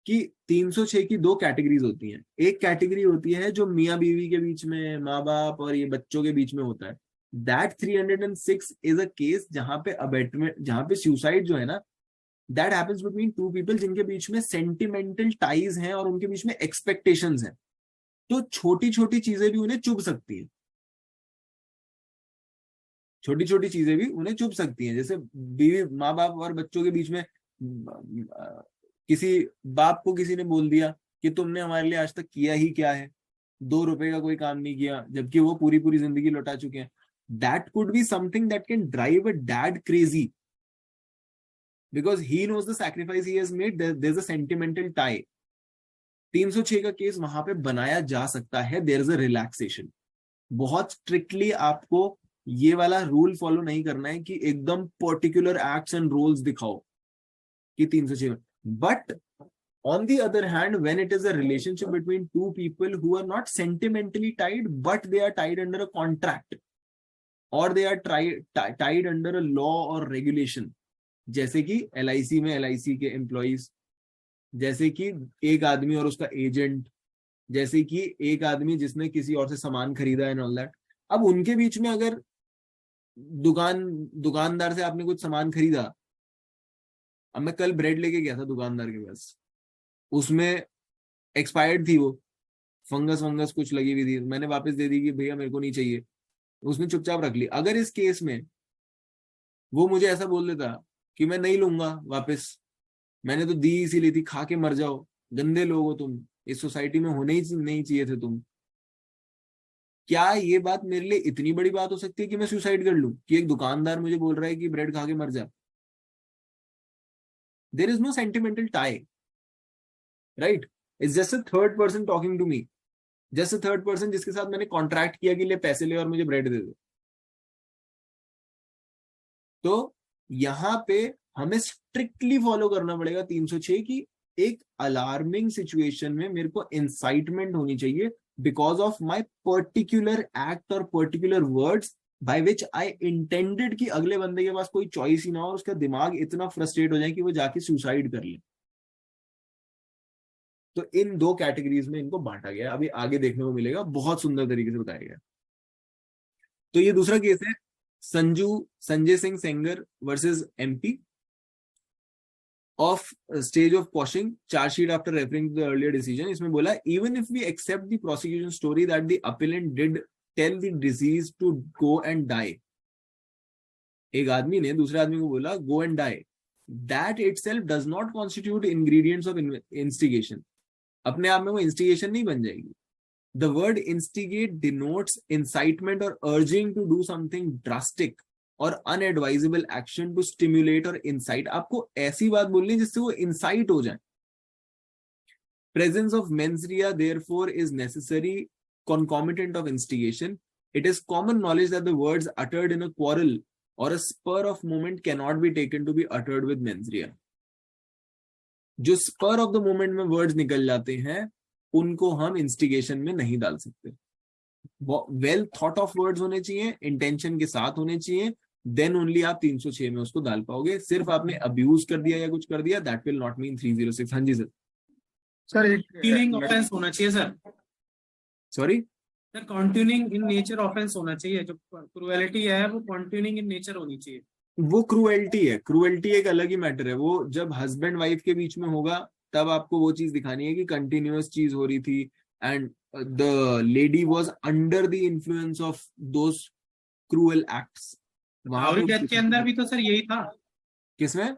कि 306 की 2 कैटेगरीज होती हैं। एक कैटेगरी होती है जो मियाँ बीवी के बीच में, माँ बाप और ये बच्चों के बीच में होता है। दैट 306 इज अ केस जहां पे अबेटमेंट, जहां पे सुसाइड जो है ना, दैट हैपेंस बिटवीन 2 पीपल जिनके बीच में सेंटिमेंटल टाइज हैं और उनके बीच में एक्सपेक्टेशंस हैं। तो छोटी छोटी चीजें भी उन्हें चुभ सकती हैं, छोटी छोटी चीजें भी उन्हें चुभ सकती हैं। जैसे बीवी, माँ बाप और बच्चों के बीच में किसी बाप को किसी ने बोल दिया कि तुमने हमारे लिए आज तक किया ही क्या है, 2 रुपए का कोई काम नहीं किया, जबकि वो पूरी पूरी जिंदगी लौटा चुके हैं। That could be something that can drive a dad crazy because he knows the sacrifice he has made. There's a sentimental tie. 306 का केस वहां पे बनाया जा सकता है, there is a relaxation. बहुत स्ट्रिक्टली आपको ये वाला रूल फॉलो नहीं करना है कि एकदम पर्टिकुलर एक्ट्स एंड रोल्स दिखाओ कि 306 में। But on the other hand, when it is a relationship between 2 people who are not sentimentally tied but they are tied under a contract or they are tied under a law or regulation, जैसे कि LIC में LIC के employees, जैसे कि एक आदमी और उसका एजेंट, जैसे कि एक आदमी जिसने किसी और से सामान खरीदा एंड ऑल दैट। अब उनके बीच में अगर दुकानदार से आपने कुछ सामान खरीदा, अब मैं कल ब्रेड लेके गया था दुकानदार के पास, उसमें एक्सपायर्ड थी, वो फंगस कुछ लगी हुई थी, मैंने वापस दे दी कि भैया मेरे को नहीं चाहिए, उसने चुपचाप रख ली। अगर इस केस में वो मुझे ऐसा बोल देता कि मैं नहीं लूंगा वापस, मैंने तो दी इसीलिए थी, खा के मर जाओ, गंदे लोग हो तुम, इस सोसाइटी में होने ही नहीं चाहिए थे तुम, क्या ये बात मेरे लिए इतनी बड़ी बात हो सकती है कि मैं सुसाइड कर लूं? कि एक दुकानदार मुझे बोल रहा है कि ब्रेड खा के मर जा। There is no sentimental tie, right? It's just a third person talking to me, just a third person जिसके साथ मैंने कॉन्ट्रैक्ट किया कि ले पैसे ले और मुझे ब्रेड दे दे। तो यहाँ पे हमें स्ट्रिक्टली फॉलो करना पड़ेगा 306 की एक अलार्मिंग सिचुएशन में मेरे को इंसाइटमेंट होनी चाहिए because of my particular act और particular words by which I intended कि अगले बंदे के पास कोई चॉइस ही ना हो और उसका दिमाग इतना फ्रस्ट्रेट हो जाए कि वो जाके सुसाइड कर ले। तो इन दो कैटेगरीज में इनको बांटा गया, अभी आगे देखने को मिलेगा, बहुत सुंदर तरीके से बताया गया। तो ये दूसरा केस है Sanjay Singh Sengar versus MP of stage of quashing chargesheet after referring to the earlier decision. इसमें बोला even if we accept the prosecution story that the appellant did tell the deceased to go and die, एक आदमी ने दूसरे आदमी को बोला go and die, that itself does not constitute ingredients of instigation, अपने आप में वो इंस्टिगेशन नहीं बन जाएगी। The word instigate denotes incitement or urging to do something drastic or unadvisable action to stimulate or incite। आपको ऐसी बात बोलनी है जिससे वो incite हो जाए। Presence of mens rea therefore is necessary concomitant of instigation. It is common knowledge that the words uttered in a quarrel or a spur of moment cannot be taken to be uttered with mens rea। जो spur of the moment में words निकल जाते हैं उनको हम instigation में नहीं डाल सकते। वेल थॉट ऑफ वर्ड्स होने चाहिए, इंटेंशन के साथ होने चाहिए, देन ओनली आप 306 में उसको डाल पाओगे। सिर्फ आपने अब्यूज कर दिया या कुछ कर दिया, दैट विल नॉट मीन 306। हाँ जी सर। सर एक कंटिन्यूइंग ऑफेंस होना चाहिए sir. Sorry sir continuing in nature offence होना चाहिए, जो क्रूएलिटी है वो कंटिन्यूइंग इन नेचर होनी चाहिए। वो क्रूएल्टी है, क्रूएल्टी एक अलग ही मैटर है। वो जब हस्बैंड वाइफ के बीच में होगा तब आपको वो चीज दिखानी है कि कंटिन्यूअस चीज हो रही थी and the lady was under the influence of those cruel acts. Dowry death के अंदर भी तो सर यही था। किसमें?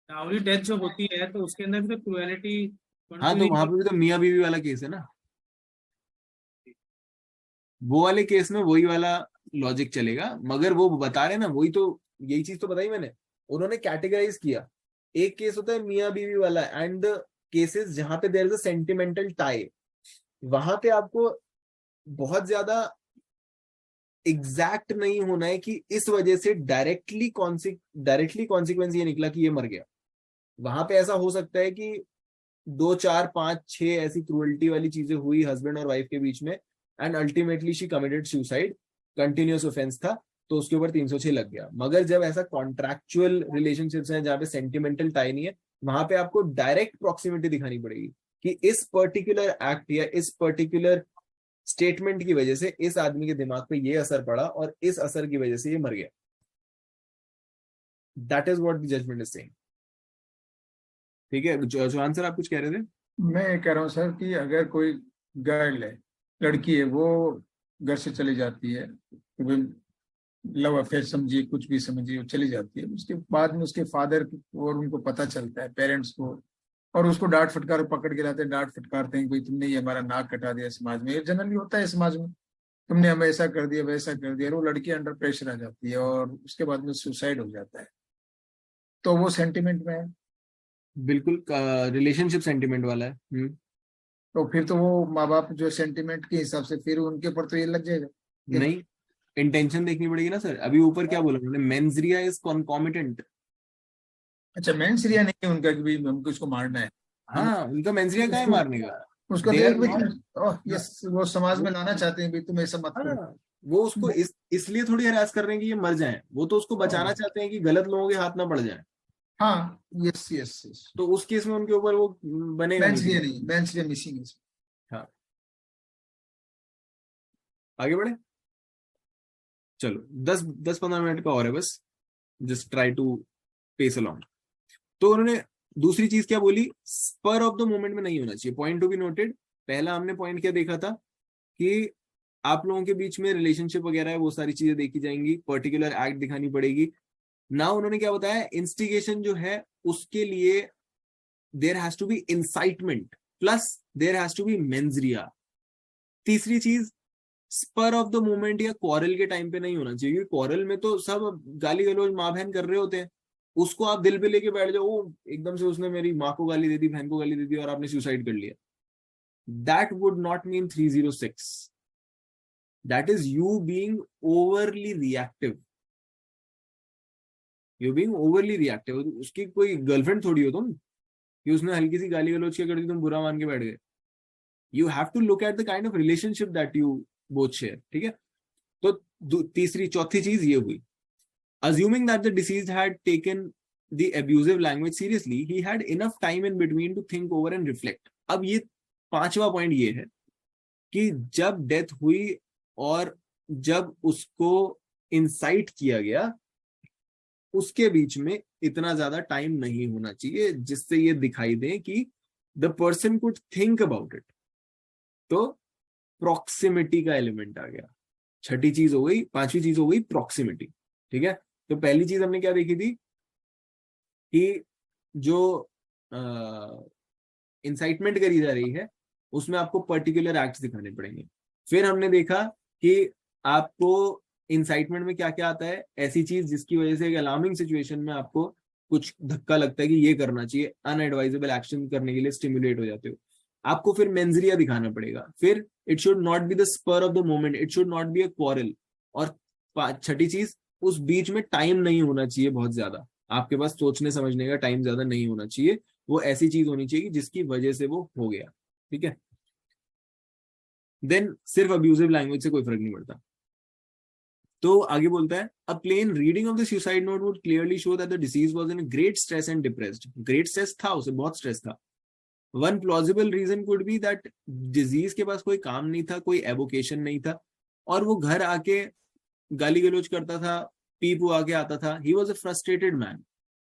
डाउरी डेथ जो होती है तो उसके अंदर भी तो क्रूएलिटी। हाँ तो वहां पे भी तो मियाँ बीवी वाला केस है ना, वो वाले केस में वही वाला लॉजिक चलेगा। मगर वो बता रहे ना, वही तो यही चीज तो बताई मैंने, उन्होंने कैटेगराइज किया। एक केस होता है मियाँ बीवी वाला एंड द केसेस जहां पे there is a sentimental tie, वहां पे आपको बहुत ज्यादा एग्जैक्ट नहीं होना है कि इस वजह से डायरेक्टली कॉन्सिक्वेंस ये निकला कि ये मर गया। वहां पे ऐसा हो सकता है कि 2 4 5 6 ऐसी क्रूअल्टी वाली चीजें हुई हस्बैंड और वाइफ के बीच में and ultimately she committed suicide, continuous offence था तो उसके ऊपर 306 लग गया। मगर जब ऐसा कॉन्ट्रैक्चुअल रिलेशनशिप्स हैं जहां पे सेंटिमेंटल टाई नहीं है, वहां पे आपको डायरेक्ट प्रॉक्सिमिटी दिखानी पड़ेगी कि इस पर्टिकुलर एक्ट या इस पर्टिकुलर स्टेटमेंट की वजह से इस आदमी के दिमाग पे ये असर पड़ा और इस असर की वजह से ये मर गया। That is what the judgment is saying. ठीक है चौहान सर, आप कुछ कह रहे थे? मैं ये कह रहा हूँ सर कि अगर कोई गर्ल है, लड़की है, वो घर से चली जाती है, लव अफेयर समझिए, कुछ भी समझिए, वो चली जाती है, उसके बाद में उसके फादर और उनको पता चलता है, पेरेंट्स को, और उसको डांट फटकार पकड़ के लाते हैं, डांट फटकारते हैं, भाई तुमने ये हमारा नाक कटा दिया। समाज में ये जनरली होता है, समाज में तुमने हमें ऐसा कर दिया वैसा कर दिया, और वो लड़की अंडर प्रेशर आ जाती है और उसके बाद में सुसाइड हो जाता है। तो वो सेंटिमेंट में है, बिल्कुल रिलेशनशिप सेंटिमेंट वाला है। तो फिर तो वो माँ बाप जो सेंटिमेंट के हिसाब से फिर उनके ऊपर तो ये लग जाएगा। नहीं, इंटेंशन देखनी पड़ेगी ना सर। अभी ऊपर क्या बोला उन्होंने, मेंस रिया इज कॉन्कॉमिटेंट। अच्छा, मेंस रिया नहीं है उनका कि भाई हमको इसको मारना है। हाँ, उनका मेंस रिया क्या है मारने का? उसको They are not- यस, वो समाज में लाना चाहते हैं भाई तुम ऐसा मत करो। हाँ, वो उसको इसलिए थोड़ी हरास कर रहे हैं कि ये मर जाए, वो तो उसको बचाना चाहते हैं कि गलत लोगों के हाथ ना पड़ जाए। हाँ, यस यस यस। तो उस केस में उनके ऊपर वो बनेगा मेंस रिया नहीं। नहीं, मेंस रिया मिसिंग है। हाँ, आगे बढ़े, चलो 10-15 मिनट का और है बस, just try to pace along. तो उन्होंने दूसरी चीज क्या बोली, स्पर ऑफ द मोमेंट में नहीं होना चाहिए। Point to be noted. पहला हमने पॉइंट क्या देखा था कि आप लोगों के बीच में रिलेशनशिप वगैरह है, वो सारी चीजें देखी जाएंगी, पर्टिकुलर एक्ट दिखानी पड़ेगी, ना उन्होंने क्या बताया, इंस्टिगेशन जो है उसके लिए there has to be incitement plus there has to be mens rea. तीसरी चीज, स्पर ऑफ द मोमेंट या क्वारल के टाइम पे नहीं होना चाहिए, क्योंकि क्वारल में तो सब गाली गलौज माँ बहन कर रहे होते हैं, उसको आप दिल पे लेके बैठ जाओ, वो एकदम से उसने मेरी माँ को गाली दे दी, बहन को गाली दे दी और आपने सुसाइड कर लिया, that would not mean 306। That is you being overly reactive, you being overly reactive. उसकी कोई गर्लफ्रेंड थोड़ी हो तुम कि उसने हल्की सी गाली गलौज क्या कर दी तुम बुरा मान के बैठ गए। You have to look at the kind of relationship that you both share, ठीक है। तो चौथी चीज ये हुई, assuming that the deceased had taken the abusive language seriously, he had enough time in between to think over and reflect। अब ये पांचवा पॉइंट ये है कि जब डेथ हुई और जब उसको इंसाइट किया गया, उसके बीच में इतना ज्यादा टाइम नहीं होना चाहिए जिससे ये दिखाई दे कि the person could think about it. तो प्रॉक्सिमिटी का एलिमेंट आ गया। छठी चीज हो गई, पांचवी चीज हो गई प्रॉक्सिमिटी, ठीक है। तो पहली चीज हमने क्या देखी थी कि जो इंसाइटमेंट करी जा रही है उसमें आपको पर्टिकुलर एक्ट्स दिखाने पड़ेंगे। फिर हमने देखा कि आपको इंसाइटमेंट में क्या क्या आता है, ऐसी चीज जिसकी वजह से एक अलार्मिंग सिचुएशन में आपको कुछ धक्का लगता है कि ये करना चाहिए, अनएडवाइजेबल एक्शन करने के लिए स्टिमुलेट हो जाते हो, आपको फिर मेंजरिया दिखाना पड़ेगा। फिर it should not be the spur of the moment, it should not be a quarrel. और छठी चीज, उस बीच में टाइम नहीं होना चाहिए बहुत ज्यादा, आपके पास सोचने समझने का टाइम ज्यादा नहीं होना चाहिए, वो ऐसी चीज होनी चाहिए जिसकी वजह से वो हो गया, ठीक है। देन सिर्फ अब्यूजिव लैंग्वेज से कोई फर्क नहीं पड़ता। तो आगे बोलता है, a plain reading of the suicide note would clearly show that the deceased was in great stress and depressed. Great stress था, उसे बहुत स्ट्रेस था। One plausible reason could be that deceased के पास कोई काम नहीं था, कोई एवोकेशन नहीं था, और वो घर आके गाली गलौज करता था, पी पू आके आता था। He was a frustrated man,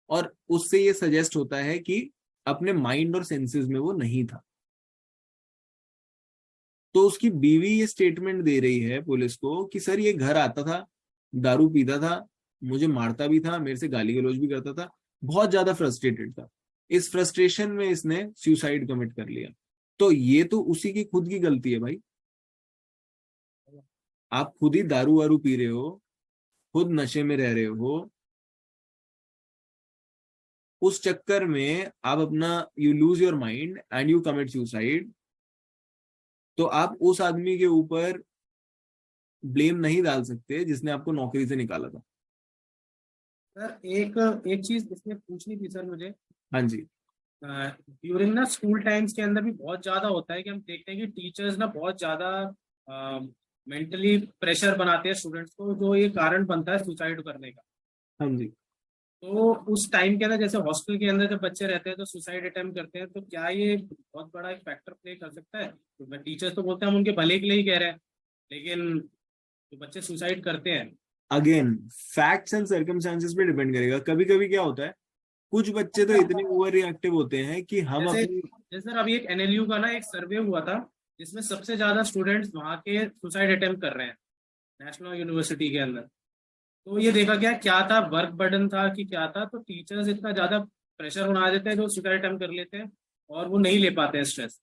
और उससे ये सजेस्ट होता है कि अपने माइंड और सेंसेस में वो नहीं था। तो उसकी बीवी ये स्टेटमेंट दे रही है पुलिस को कि सर ये घर आता था, दारू पीता था, मुझे मारता भी था, मेरे से गाली गलौज भी करता था, बहुत ज्यादा फ्रस्ट्रेटेड था, इस फ्रस्ट्रेशन में इसने सुसाइड कमिट कर लिया। तो ये तो उसी की खुद की गलती है भाई, आप खुद ही दारू वारू पी रहे हो, खुद नशे में रह रहे हो, उस चक्कर में आप अपना you lose your mind and you commit suicide. तो आप उस आदमी के ऊपर ब्लेम नहीं डाल सकते जिसने आपको नौकरी से निकाला था। सर एक चीज इसमें पूछनी थी सर मुझे। हाँ जी। ड्यूरिंग ना स्कूल टाइम्स के अंदर भी बहुत ज्यादा होता है कि हम देखते हैं कि टीचर्स ना बहुत ज्यादा मेंटली प्रेशर बनाते हैं स्टूडेंट्स को, जो ये कारण बनता है सुसाइड करने का। हाँ जी। तो उस टाइम के अंदर जैसे हॉस्टल के अंदर जब बच्चे रहते हैं तो सुसाइड अटेम्प्ट करते हैं, तो क्या ये बहुत बड़ा एक फैक्टर प्ले कर सकता है? तो टीचर्स तो बोलते हैं हम उनके भले के लिए ही कह रहे हैं, लेकिन जो बच्चे सुसाइड करते हैं, अगेन फैक्ट्स एंड सर्कमस्टांसेस पे डिपेंड करेगा। कभी कभी क्या होता है, कुछ बच्चे तो इतने ओवर रिएक्टिव होते हैं कि हम जैसे सर अभी एक NLU का ना एक सर्वे हुआ था जिसमें सबसे ज्यादा स्टूडेंट्स वहाँ के सुसाइड अटेम्प्ट कर रहे हैं नेशनल यूनिवर्सिटी के अंदर। तो ये देखा गया क्या था, वर्क बर्डन था कि क्या था, तो टीचर्स इतना ज्यादा प्रेशर बना देते हैं जो सुसाइड अटेम्प्ट कर लेते हैं और वो नहीं ले पाते हैं स्ट्रेस।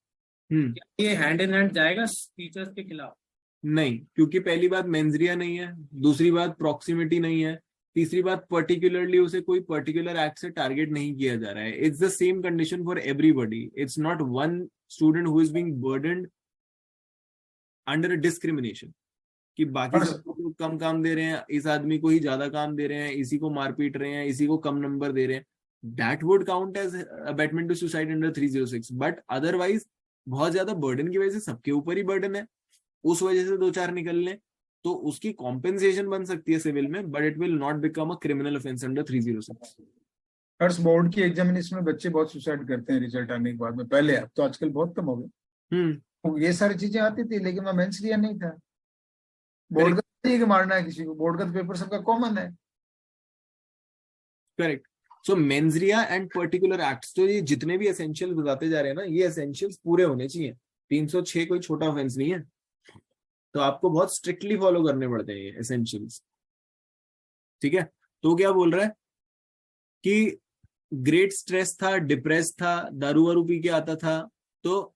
ये हैंड इन हैंड जाएगा टीचर्स के खिलाफ? नहीं, क्योंकि पहली बात मेंजरिया नहीं है, दूसरी बात प्रॉक्सिमिटी नहीं है, तीसरी बात पर्टिकुलरली उसे कोई पर्टिकुलर एक्ट से टारगेट नहीं किया जा रहा है। It's the same condition for everybody, it's not one student who is being burdened under discrimination कि बाकी सबको कम काम दे रहे हैं, इस आदमी को ही ज्यादा काम दे रहे हैं, इसी को मार पीट रहे हैं, इसी को कम नंबर दे रहे हैं। That would count as abetment to suicide under 306। But otherwise बहुत ज्यादा बर्डन की वजह से सबके ऊपर ही बर्डन है, उस वजह से 2-4 निकल लें तो उसकी कॉम्पेंसेशन बन सकती है सिविल में, but it will not become a criminal offence under 306। Her board की एग्जामिनेशन में बच्चे बहुत सुसाइड करते हैं रिजल्ट आने के बाद में, पहले अब तो आजकल बहुत कम हो गए। तो ये सारी चीजें आती थी, लेकिन वह मेंसरिया नहीं था। बोर्ड का नहीं कि मारना है किसी को, बोर्ड का पेपर सबका कॉमन है। Correct. So mens rea and particular acts, तो ये जितने भी एसेंशियल बताते जा रहे हैं ना, ये एसेंशियल्स पूरे होने चाहिए। 306 कोई छोटा ऑफेंस नहीं है, तो आपको बहुत स्ट्रिक्टली फॉलो करने पड़ते हैं ये एसेंशियल्स, ठीक है। तो क्या बोल रहा है कि ग्रेट स्ट्रेस था, डिप्रेस था, दारू वारू पी के आता था, तो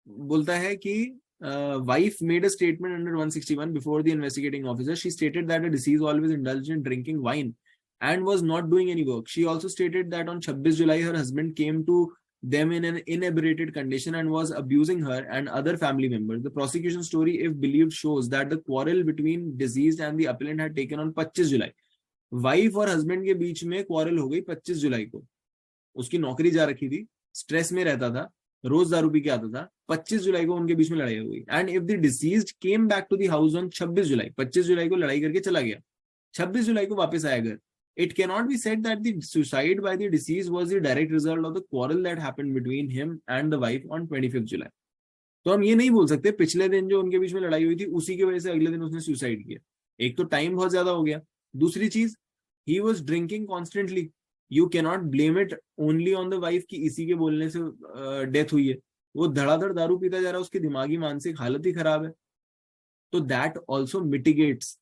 बोलता है कि wife made a statement under 161 before the investigating officer. She stated that the deceased always indulged in drinking wine and was not doing any work. She also stated that on 26 July her husband came to them in an inebriated condition and was abusing her and other family members. The prosecution story, if believed, shows that the quarrel between deceased and the appellant had taken on 25 July. Wife और husband के बीच में quarrel हो गई 25 जुलाई को. उसकी नौकरी जा रखी थी, स्ट्रेस में रहता था, रोज दारू पी के आता था. 25 जुलाई को उनके बीच में लड़ाई हो गई. And if the deceased came back to the house on 26 July, 25 जुलाई को लड़ाई करके चला गया, 26 जुलाई को वापस आया घर, it cannot be said that the suicide by the deceased was the direct result of the quarrel that happened between him and the wife on 25th July. तो हम ये नहीं बोल सकते पिछले दिन जो उनके बीच में लड़ाई हुई थी उसी की वजह से अगले दिन उसने सुसाइड किया. एक तो टाइम बहुत ज्यादा हो गया, दूसरी चीज he was drinking constantly. You cannot blame it only on the wife कि इसी के बोलने से डेथ हुई है. वो धड़ाधड़ दारू पीता जा रहा है, उसकी दिमागी मानसिक हालत ही खराब है. तो that also mitigates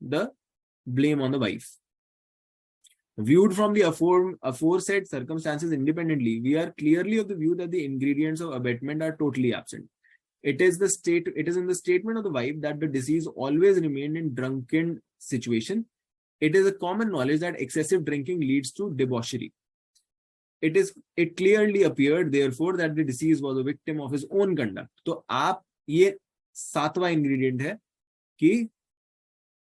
the blame on the wife. Viewed from the aforesaid circumstances independently, we are clearly of the view that the ingredients of abatement are totally absent. It is in the statement of the wife that the deceased always remained in drunken situation. It is a common knowledge that excessive drinking leads to debauchery. It clearly appeared, therefore, that the deceased was a victim of his own conduct. तो आप ये 7वां ingredient है कि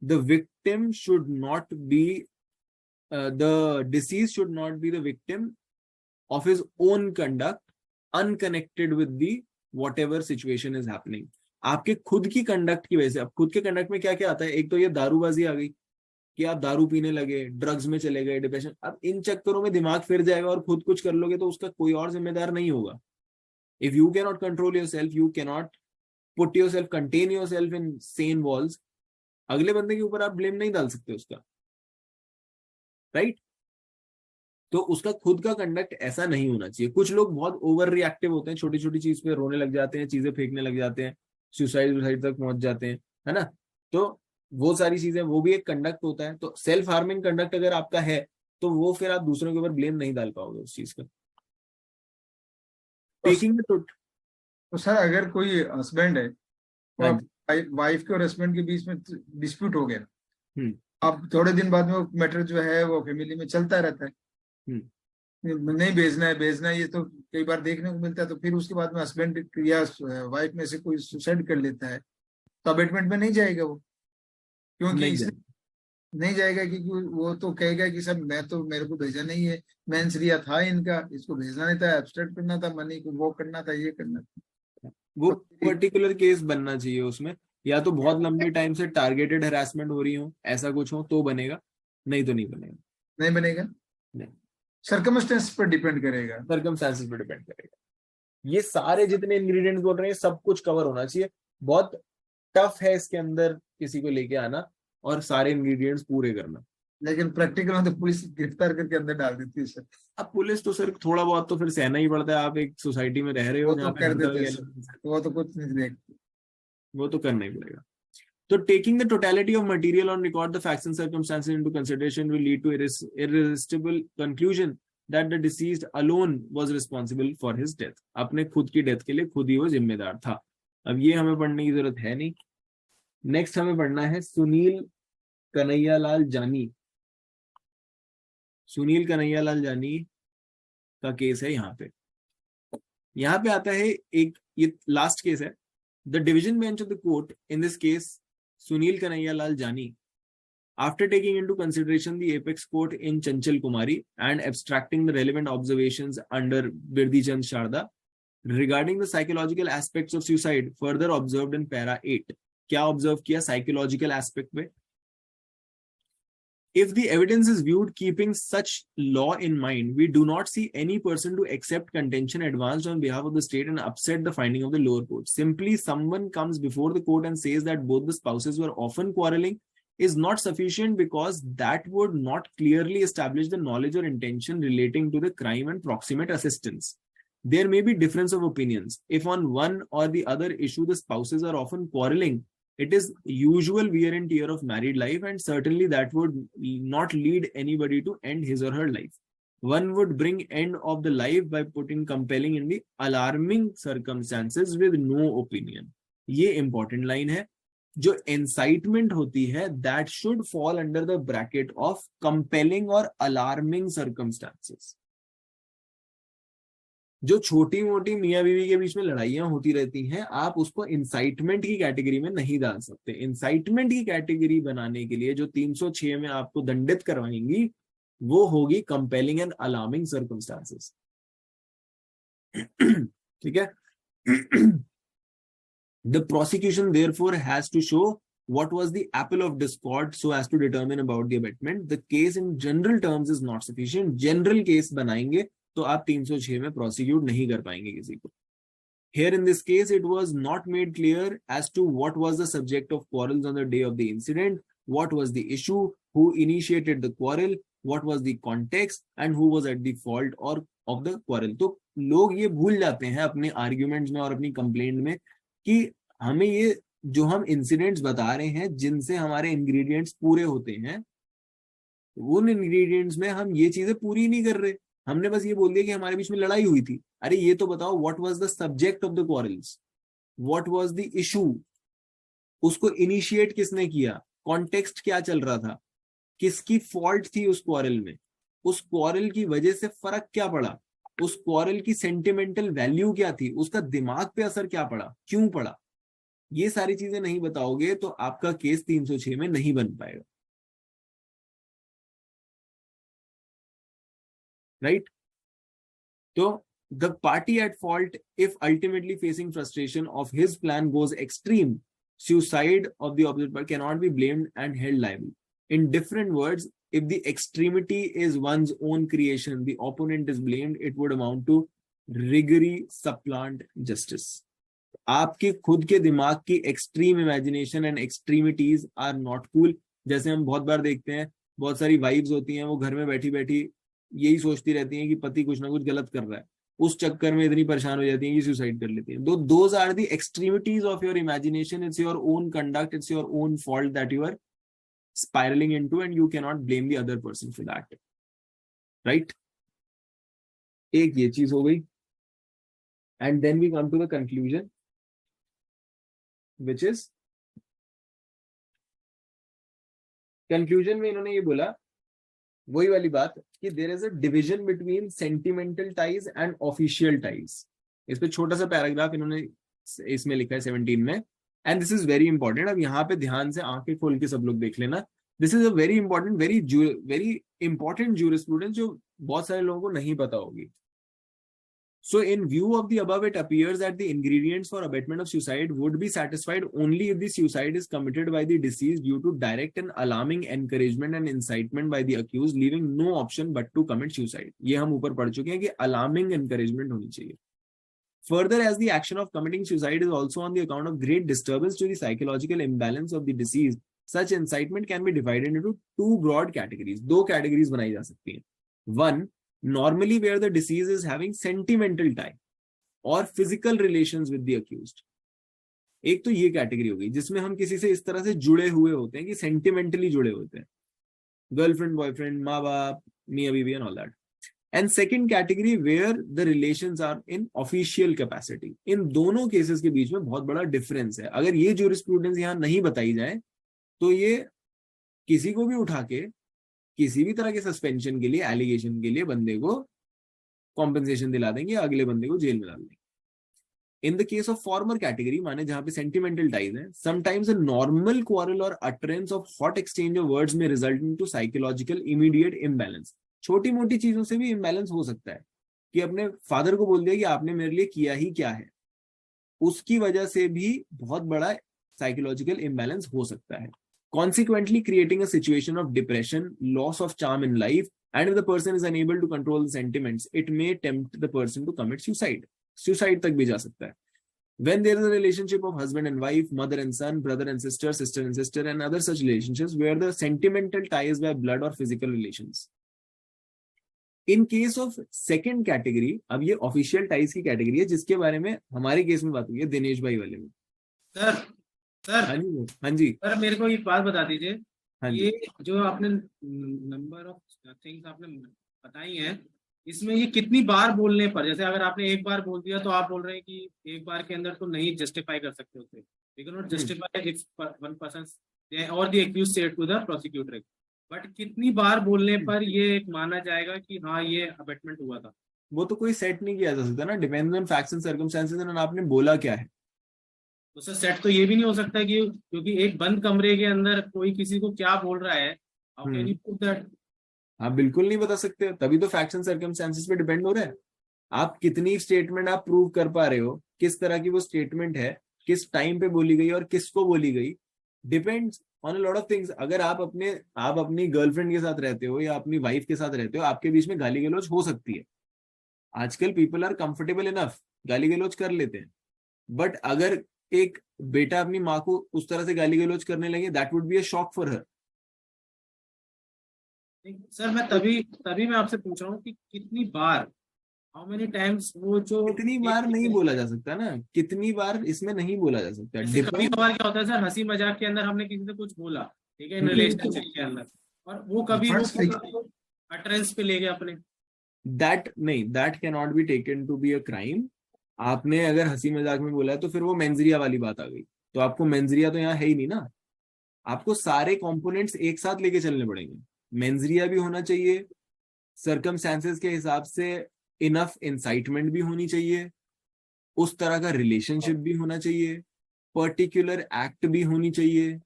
the victim should not be the deceased should not be the victim of his own conduct, unconnected with the whatever situation is happening. आपके खुद की conduct की वजह से, अब खुद के कंडक्ट में क्या क्या आता है, एक तो ये दारूबाजी आ गई कि आप दारू पीने लगे, ड्रग्स में चले गए, डिप्रेशन. अब इन चक्करों में दिमाग फिर जाएगा और खुद कुछ कर लोगे तो उसका कोई और जिम्मेदार नहीं होगा. If you can not control your self, you can not put your self, contain your self in Sen walls, अगले बंदे के ऊपर आप ब्लेम नहीं डाल सकते उसका, राइट? तो उसका खुद का कंडक्ट ऐसा नहीं होना चाहिए. कुछ लोग बहुत ओवर रिएक्टिव होते हैं, छोटी छोटी चीज पे रोने लग जाते हैं, चीजें फेंकने लग जाते हैं, सुसाइड तक पहुंच जाते हैं, है ना? तो वो सारी चीजें, वो भी एक कंडक्ट होता है. तो सेल्फ हार्मिंग कंडक्ट अगर आपका है तो वो फिर आप दूसरों के ऊपर ब्लेम नहीं डाल पाओगे उस चीज का. टेकिंग तो सर अगर कोई हस्बैंड है, वाइफ के और हस्बैंड के बीच में डिस्प्यूट हो गया, अब थोड़े दिन बाद में वो मैटर जो है वो फैमिली में चलता रहता है, नहीं भेजना है, ये तो कई बार देखने को मिलता है. तो फिर उसके बाद में हस्बैंड या वाइफ में से कोई सुसाइड कर लेता है तो अबेटमेंट में नहीं जाएगा वो, क्योंकि नहीं जाएगा क्योंकि वो तो कहेगा कि सब मेरे को भेजा नहीं है, मेंस रिया था इनका, इसको भेजना नहीं था, एब्स्ट्रैक्ट करना था मनी को, वो करना था, ये करना था. वो पर्टिकुलर केस बनना चाहिए उसमें, या तो बहुत लंबे टाइम से टारगेटेड हैरेसमेंट हो रही हो, ऐसा कुछ हो तो बनेगा, नहीं तो नहीं बनेगा. नहीं, सर्कमस्टेंस पर डिपेंड करेगा, सर्कमस्टेंसेस पर डिपेंड करेगा. ये सारे जितने इंग्रेडिएंट्स बोल रहे हैं सब कुछ कवर होना चाहिए. बहुत टफ है इसके अंदर किसी को लेके आना और सारे इंग्रेडिएंट्स पूरे करना. लेकिन प्रैक्टिकल में तो पुलिस गिरफ्तार करके अंदर डाल देती है सर. अब पुलिस तो सर थोड़ा बहुत तो फिर सहना ही पड़ता है. आप एक सोसाइटी में रह रहे हो, तो कर देते, वो तो कुछ नहीं देखते, वो तो करना ही पड़ेगा. So taking the totality of material on record, the facts and circumstances into consideration will lead to irresistible conclusion that the deceased alone was responsible for his death. अपने खुद की डेथ के लिए खुद ही वो जिम्मेदार था. अब ये हमें पढ़ने की जरूरत है नहीं. नेक्स्ट हमें पढ़ना है सुनील कन्हैयालाल जानी. सुनील कन्हैयालाल जानी का केस है यहाँ पे आता है एक, ये लास्ट केस है. The division bench of the court, in this case, Sunil Kanhaiyalal Jani, after taking into consideration the apex court in Chanchal Kumari and abstracting the relevant observations under Birdi Chand Sharda regarding the psychological aspects of suicide, further observed in para 8. क्या observe किया psychological aspect में? If the evidence is viewed keeping such law in mind, we do not see any person to accept contention advanced on behalf of the state and upset the finding of the lower court. Simply someone comes before the court and says that both the spouses were often quarreling is not sufficient, because that would not clearly establish the knowledge or intention relating to the crime and proximate assistance. There may be difference of opinions. If on one or the other issue the spouses are often quarreling It is usual wear and tear of married life, and certainly that would not lead anybody to end his or her life. One would bring end of the life by putting compelling in the alarming circumstances with no opinion. ये important line है. जो incitement होती है, that should fall under the bracket of compelling or alarming circumstances. जो छोटी मोटी मियाँ बीवी के बीच में लड़ाइयां होती रहती हैं, आप उसको इंसाइटमेंट की कैटेगरी में नहीं डाल सकते. इंसाइटमेंट की कैटेगरी बनाने के लिए जो 306 में आपको दंडित करवाएंगी वो होगी कंपेलिंग एंड अलार्मिंग सर्कमस्टांसेस. ठीक है. The prosecution therefore has to show what was the apple of discord so as to determine about the abatement. The case in general terms is not sufficient. General case बनाएंगे तो आप 306 में prosecute नहीं कर पाएंगे किसी को. Here in this case, it was not made clear as to what was the subject of quarrels on the day of the incident, what was the issue, who initiated the quarrel, what was the context, and who was at the fault or of the quarrel. तो लोग ये भूल जाते हैं अपने arguments में और अपनी complaint में कि हमें ये जो हम incidents बता रहे हैं जिनसे हमारे ingredients पूरे होते हैं, उन ingredients में हम ये चीजें पूरी नहीं कर रहे. हमने बस ये बोल दिया कि हमारे बीच में लड़ाई हुई थी. अरे ये तो बताओ, what was the subject of the quarrels, what was the issue, उसको initiate किसने किया, context क्या चल रहा था, किसकी fault थी उस quarrel में, उस quarrel की वजह से फर्क क्या पड़ा, उस quarrel की sentimental value क्या थी, उसका दिमाग पे असर क्या पड़ा, क्यों पड़ा. ये सारी चीजें नहीं बताओगे तो आपका केस 306 में नहीं बन पाएगा. राइट. तो the party at fault, if ultimately facing frustration of his plan goes extreme, suicide of the opposite party cannot be blamed and held liable. In different words, if the extremity is one's own creation, the opponent is blamed, it would amount to rigorous supplant justice. आपके खुद के दिमाग की extreme imagination and extremities are not cool. जैसे हम बहुत बार देखते हैं, बहुत सारी वाइफ्स होती हैं, वो घर में बैठी बैठी यही सोचती रहती हैं कि पति कुछ ना कुछ गलत कर रहा है, उस चक्कर में इतनी परेशान हो जाती हैं कि सुसाइड कर लेती हैं. Those are the extremities of your imagination. It's your own conduct, it's your own fault that you are spiraling into, and you cannot blame the other person for that. Right? एक ये चीज हो गई. And then we come to the conclusion, which is conclusion में इन्होंने ये बोला, वही वाली बात कि there is a division between sentimental ties and official ties. इस पे छोटा सा पैराग्राफ इन्होंने इसमें लिखा है 17 में, and this is very important. अब यहाँ पे ध्यान से आंखें खोल के सब लोग देख लेना. This is a very important, very important jurisprudence जो बहुत सारे लोगों को नहीं पता होगी. So in view of the above, it appears that the ingredients for abatement of suicide would be satisfied only if the suicide is committed by the deceased due to direct and alarming encouragement and incitement by the accused, leaving no option but to commit suicide. ये हम ऊपर पढ़ चुके हैं कि alarming encouragement होनी चाहिए. Further, as the action of committing suicide is also on the account of great disturbance to the psychological imbalance of the deceased, such incitement can be divided into two broad categories. दो categories बनाई जा सकती हैं. One, normally where the deceased is having sentimental tie or physical relations with the accused. एक तो ये category हो गई जिसमें हम किसी से इस तरह से जुड़े हुए होते हैं कि सेंटिमेंटली जुड़े होते हैं, गर्लफ्रेंड, बॉयफ्रेंड, माँ बाप, मियाँ बीवी and all that. And second category where the relations are in official capacity. इन दोनों केसेस के बीच में बहुत बड़ा डिफरेंस है. अगर ये jurisprudence यहाँ नहीं बताई जाए तो ये किसी को भी उठा के किसी भी तरह के सस्पेंशन के लिए, एलिगेशन के लिए बंदे को कॉम्पेंसेशन दिला देंगे, अगले बंदे को जेल में डाल देंगे. In the case of former category, माने जहां पे सेंटिमेंटल टाइज है, समटाइम्स अ नॉर्मल क्वारल और utterance of hot exchange of words में result into psychological immediate imbalance. छोटी मोटी चीजों से भी इम्बैलेंस हो सकता है कि अपने फादर को बोल दिया कि आपने मेरे लिए किया ही क्या है, उसकी वजह से भी बहुत बड़ा साइकोलॉजिकल इम्बैलेंस हो सकता है. Consequently creating a situation of depression, loss of charm in life, and if the person is unable to control the sentiments, it may tempt the person to commit suicide. Suicide तक भी जा सकता है. When there is a relationship of husband and wife, mother and son, brother and sister, sister and sister, and other such relationships where the sentimental tie is by blood or physical relations. In case of second category, अब ये official ties की category है जिसके बारे में हमारे case में बात हुई है दिनेश भाई वाले में. सर हाँ सर जी हाँ जी सर मेरे को एक बात बता दीजिए, हाँ जी। ये जो आपने नंबर ऑफ थिंग्स आपने बताई हैं, इसमें ये कितनी बार बोलने पर, जैसे अगर आपने एक बार बोल दिया तो आप बोल रहे हैं कि एक बार के अंदर तो नहीं जस्टिफाई कर सकते होते, you can not justify if one person और the accused said to the prosecutor, but कितनी बार बोलने पर ये एक माना जाएगा कि हाँ ये अबेटमेंट हुआ था? वो तो कोई सेट नहीं किया जा सकता ना, depends on facts and circumstances and आपने बोला क्या है। तो सर सेट तो ये भी नहीं हो सकता कि क्योंकि एक बंद कमरे के अंदर कोई किसी को क्या बोल रहा है, how can you prove that? आप बिल्कुल नहीं बता सकते, तभी तो फैक्ट्स एंड सर्कमस्टेंसेस पे डिपेंड हो रहा है। आप कितनी स्टेटमेंट आप प्रूव कर पा रहे हो, किस तरह की वो स्टेटमेंट है, किस टाइम पे बोली गई और किसको बोली गई, depends on a lot of things. अगर आप अपनी गर्लफ्रेंड के साथ रहते हो या अपनी वाइफ के साथ रहते हो, आपके बीच में गाली गलौज हो सकती है। आजकल पीपल आर कंफर्टेबल इनफ, गाली गलौज कर लेते हैं। बट अगर एक बेटा अपनी माँ को उस तरह से गाली गलौज करने लगे, that would be a shock for her. Sir मैं तभी मैं आपसे पूछ रहा हूँ कि कितनी बार, हाउ मेनी टाइम्स, वो जो कितनी बार नहीं बोला जा सकता ना, कितनी बार इसमें नहीं बोला जा सकता। जैसे कभी कभार क्या होता है सर, हंसी मजाक के अंदर हमने किसी से कुछ बोला, ठीक है, इन रिलेशनशिप के अंदर, और वो कभी वो अटरेंस पे ले गए अपने, that can not be taken to be a crime. आपने अगर हंसी मजाक में बोला है तो फिर वो मेंजरिया वाली बात आ गई। तो आपको मेंजरिया तो यहाँ है ही नहीं ना, आपको सारे कंपोनेंट्स एक साथ लेके चलने पड़ेंगे। मेंजरिया भी होना चाहिए, सर्कमस्टेंसेस के हिसाब से इनफ इंसाइटमेंट भी होनी चाहिए, उस तरह का रिलेशनशिप भी होना चाहिए, पर्टिकुलर एक्ट भी होनी चाहिए,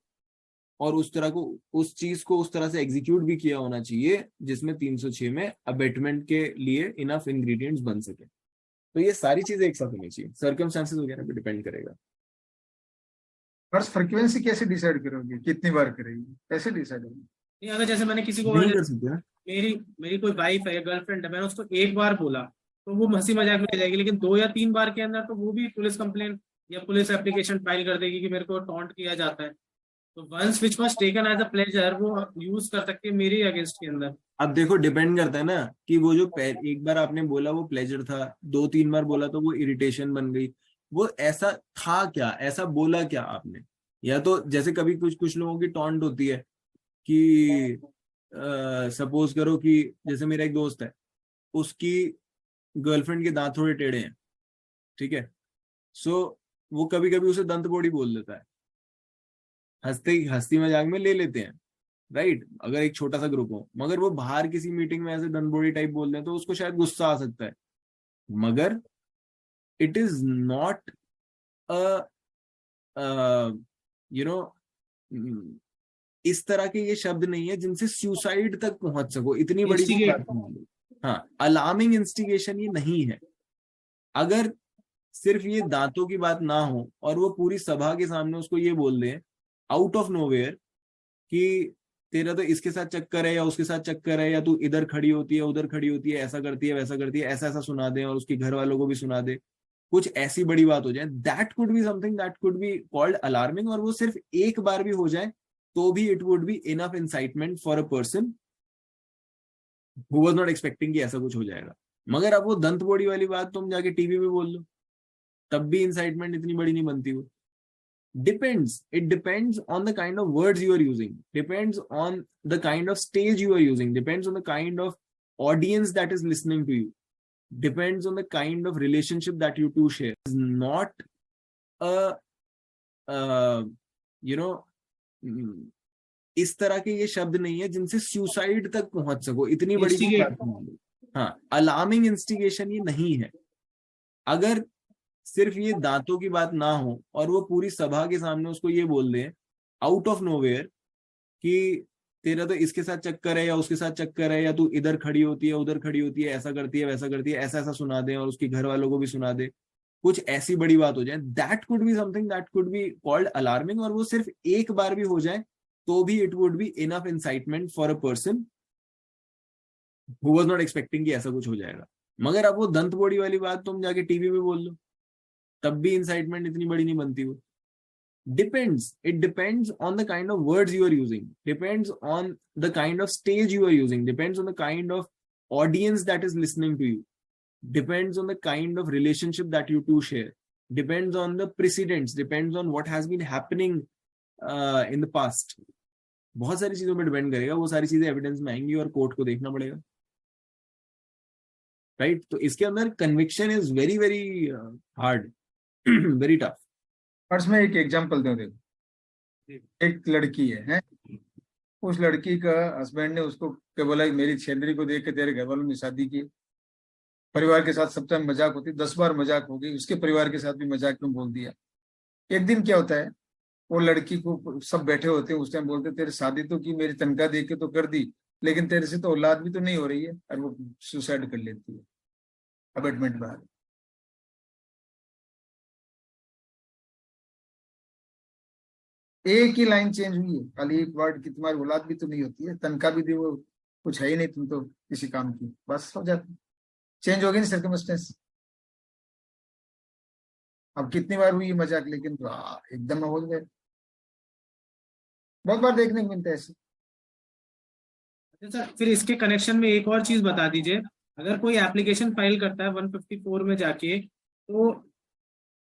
और उस तरह को उस चीज को उस तरह से एग्जीक्यूट भी किया होना चाहिए जिसमें 306 में अबेटमेंट के लिए इनफ इंग्रेडिएंट्स बन सके। तो ये सारी चीजें एक साथ होनी चाहिए, सर्कमस्टेंसेस वगैरह पे डिपेंड करेगा। फर्स्ट फ्रीक्वेंसी कैसे डिसाइड करोगे, कितनी बार करेगी, कैसे डिसाइड होगी? नहीं अगर जैसे मैंने किसी को, नहीं कर सकते ना। मेरी कोई वाइफ है या गर्लफ्रेंड है, मैंने उसको एक बार बोला तो वो हंसी मजाक में ले जाएगी, लेकिन 2 या 3 बार के अंदर तो वो भी पुलिस कंप्लेंट या पुलिस एप्लीकेशन फाइल कर देगी कि मेरे को टॉन्ट किया जाता है। तो once which was taken as a pleasure वो यूज कर सकती है मेरे अगेंस्ट के अंदर। अब देखो डिपेंड करता है ना कि वो जो एक बार आपने बोला वो प्लेजर था, 2-3 बार बोला तो वो इरिटेशन बन गई। वो ऐसा था क्या, ऐसा बोला क्या आपने? या तो जैसे कभी कुछ लोगों की टॉन्ट होती है कि सपोज करो कि जैसे मेरा एक दोस्त है, उसकी गर्लफ्रेंड के दांत थोड़े टेढ़े हैं, ठीक है, सो वो कभी कभी उसे दंत बोड़ी बोल देता है, हंसी मजाक में ले लेते हैं, राइट, अगर एक छोटा सा ग्रुप हो। मगर वो बाहर किसी मीटिंग में ऐसे दंतबोड़ी टाइप बोल दें तो उसको शायद गुस्सा आ सकता है। मगर it is not you know इस तरह के ये शब्द नहीं है जिनसे सुसाइड तक पहुंच सको, इतनी बड़ी बात नहीं है। हाँ, अलार्मिंग इंस्टिगेशन ये नहीं है। अगर सिर्फ ये दांतों की बात ना हो और वो पूरी सभा के सामने उसको ये बोल दें आउट ऑफ नोवेयर कि तेरा तो इसके साथ चक्कर है या उसके साथ चक्कर है, या तू इधर खड़ी होती है उधर खड़ी होती है, ऐसा करती है वैसा करती है, ऐसा ऐसा सुना दे और उसके घर वालों को भी सुना दे, कुछ ऐसी बड़ी बात हो जाए, that could be something that could be called alarming. और वो सिर्फ एक बार भी हो जाए तो भी it would be enough incitement for a person who was not expecting कि ऐसा कुछ हो जाएगा। मगर अब वो दंत बोड़ी वाली बात तुम जाके टीवी पे बोल लो, तब भी इंसाइटमेंट इतनी बड़ी नहीं बनती। वो it depends on the kind of words you are using, depends on the kind of stage you are using, depends on the kind of audience that is listening to you, depends on the kind of relationship that you two share. It's not a इस तरह के ये शब्द नहीं है जिनसे suicide तक पहुंच सको, इतनी बड़ी बात नहीं है। हाँ, अलार्मिंग इंस्टिगेशन ये नहीं है। अगर सिर्फ ये दांतों की बात ना हो और वो पूरी सभा के सामने उसको ये बोल दें आउट ऑफ नोवेयर कि तेरा तो इसके साथ चक्कर है या उसके साथ चक्कर है, या तू इधर खड़ी होती है उधर खड़ी होती है, ऐसा करती है वैसा करती है, ऐसा ऐसा सुना दे और उसके घर वालों को भी सुना दे, कुछ ऐसी बड़ी बात हो जाए, that could be something that could be called alarming. और वो सिर्फ एक बार भी हो जाए तो भी it would be enough incitement for a person who was not expecting कि ऐसा कुछ हो जाएगा। मगर अब वो दंत बोड़ी वाली बात तुम जाके टीवी पे बोल लो, तब भी इंसाइटमेंट इतनी बड़ी नहीं बनती। वो it depends on the kind of words you are using, depends on the kind of stage you are using, depends on the kind of audience that is listening to you, depends on the kind of relationship that you two share, depends on the precedents, depends on what has been happening in the past. बहुत सारी चीजों पे depend करेगा, वो सारी चीजें evidence में आएंगी और कोर्ट को देखना पड़ेगा, राइट? तो इसके अंदर conviction is very very hard, very tough. First में एक एग्जांपल दूं, देखो एक लड़की है, उस लड़की का हस्बैंड ने उसको क्या बोला, मेरी छेंदरी को देख के तेरे घर वालों ने शादी की। परिवार के साथ सब टाइम मजाक होती, 10 बार मजाक हो गई, उसके परिवार के साथ भी मजाक में बोल दिया। एक दिन क्या होता है, वो लड़की को सब बैठे होते हैं, उस टाइम बोलते तेरे शादी तो की, मेरी तनख्वाह देख के तो कर दी, लेकिन तेरे से तो औलाद भी तो नहीं हो रही है, और वो सुसाइड कर लेती है अबेटमेंट बाहर। एक ही लाइन चेंज हुई है, खाली एक वर्ड की तुम्हारी औलाद भी तो नहीं होती है, तनख्वाह भी दी, वो कुछ है ही नहीं, तुम तो किसी काम की, बस हो जाती, चेंज हो गई ना सर्कमस्टेंस। अब कितनी बार हुई मजाक, लेकिन तो एकदम हो गए, बहुत बार देखने को मिलता है ऐसे। सर फिर इसके कनेक्शन में एक और चीज बता दीजिए, अगर कोई एप्लीकेशन फाइल करता है 154 में जाके, तो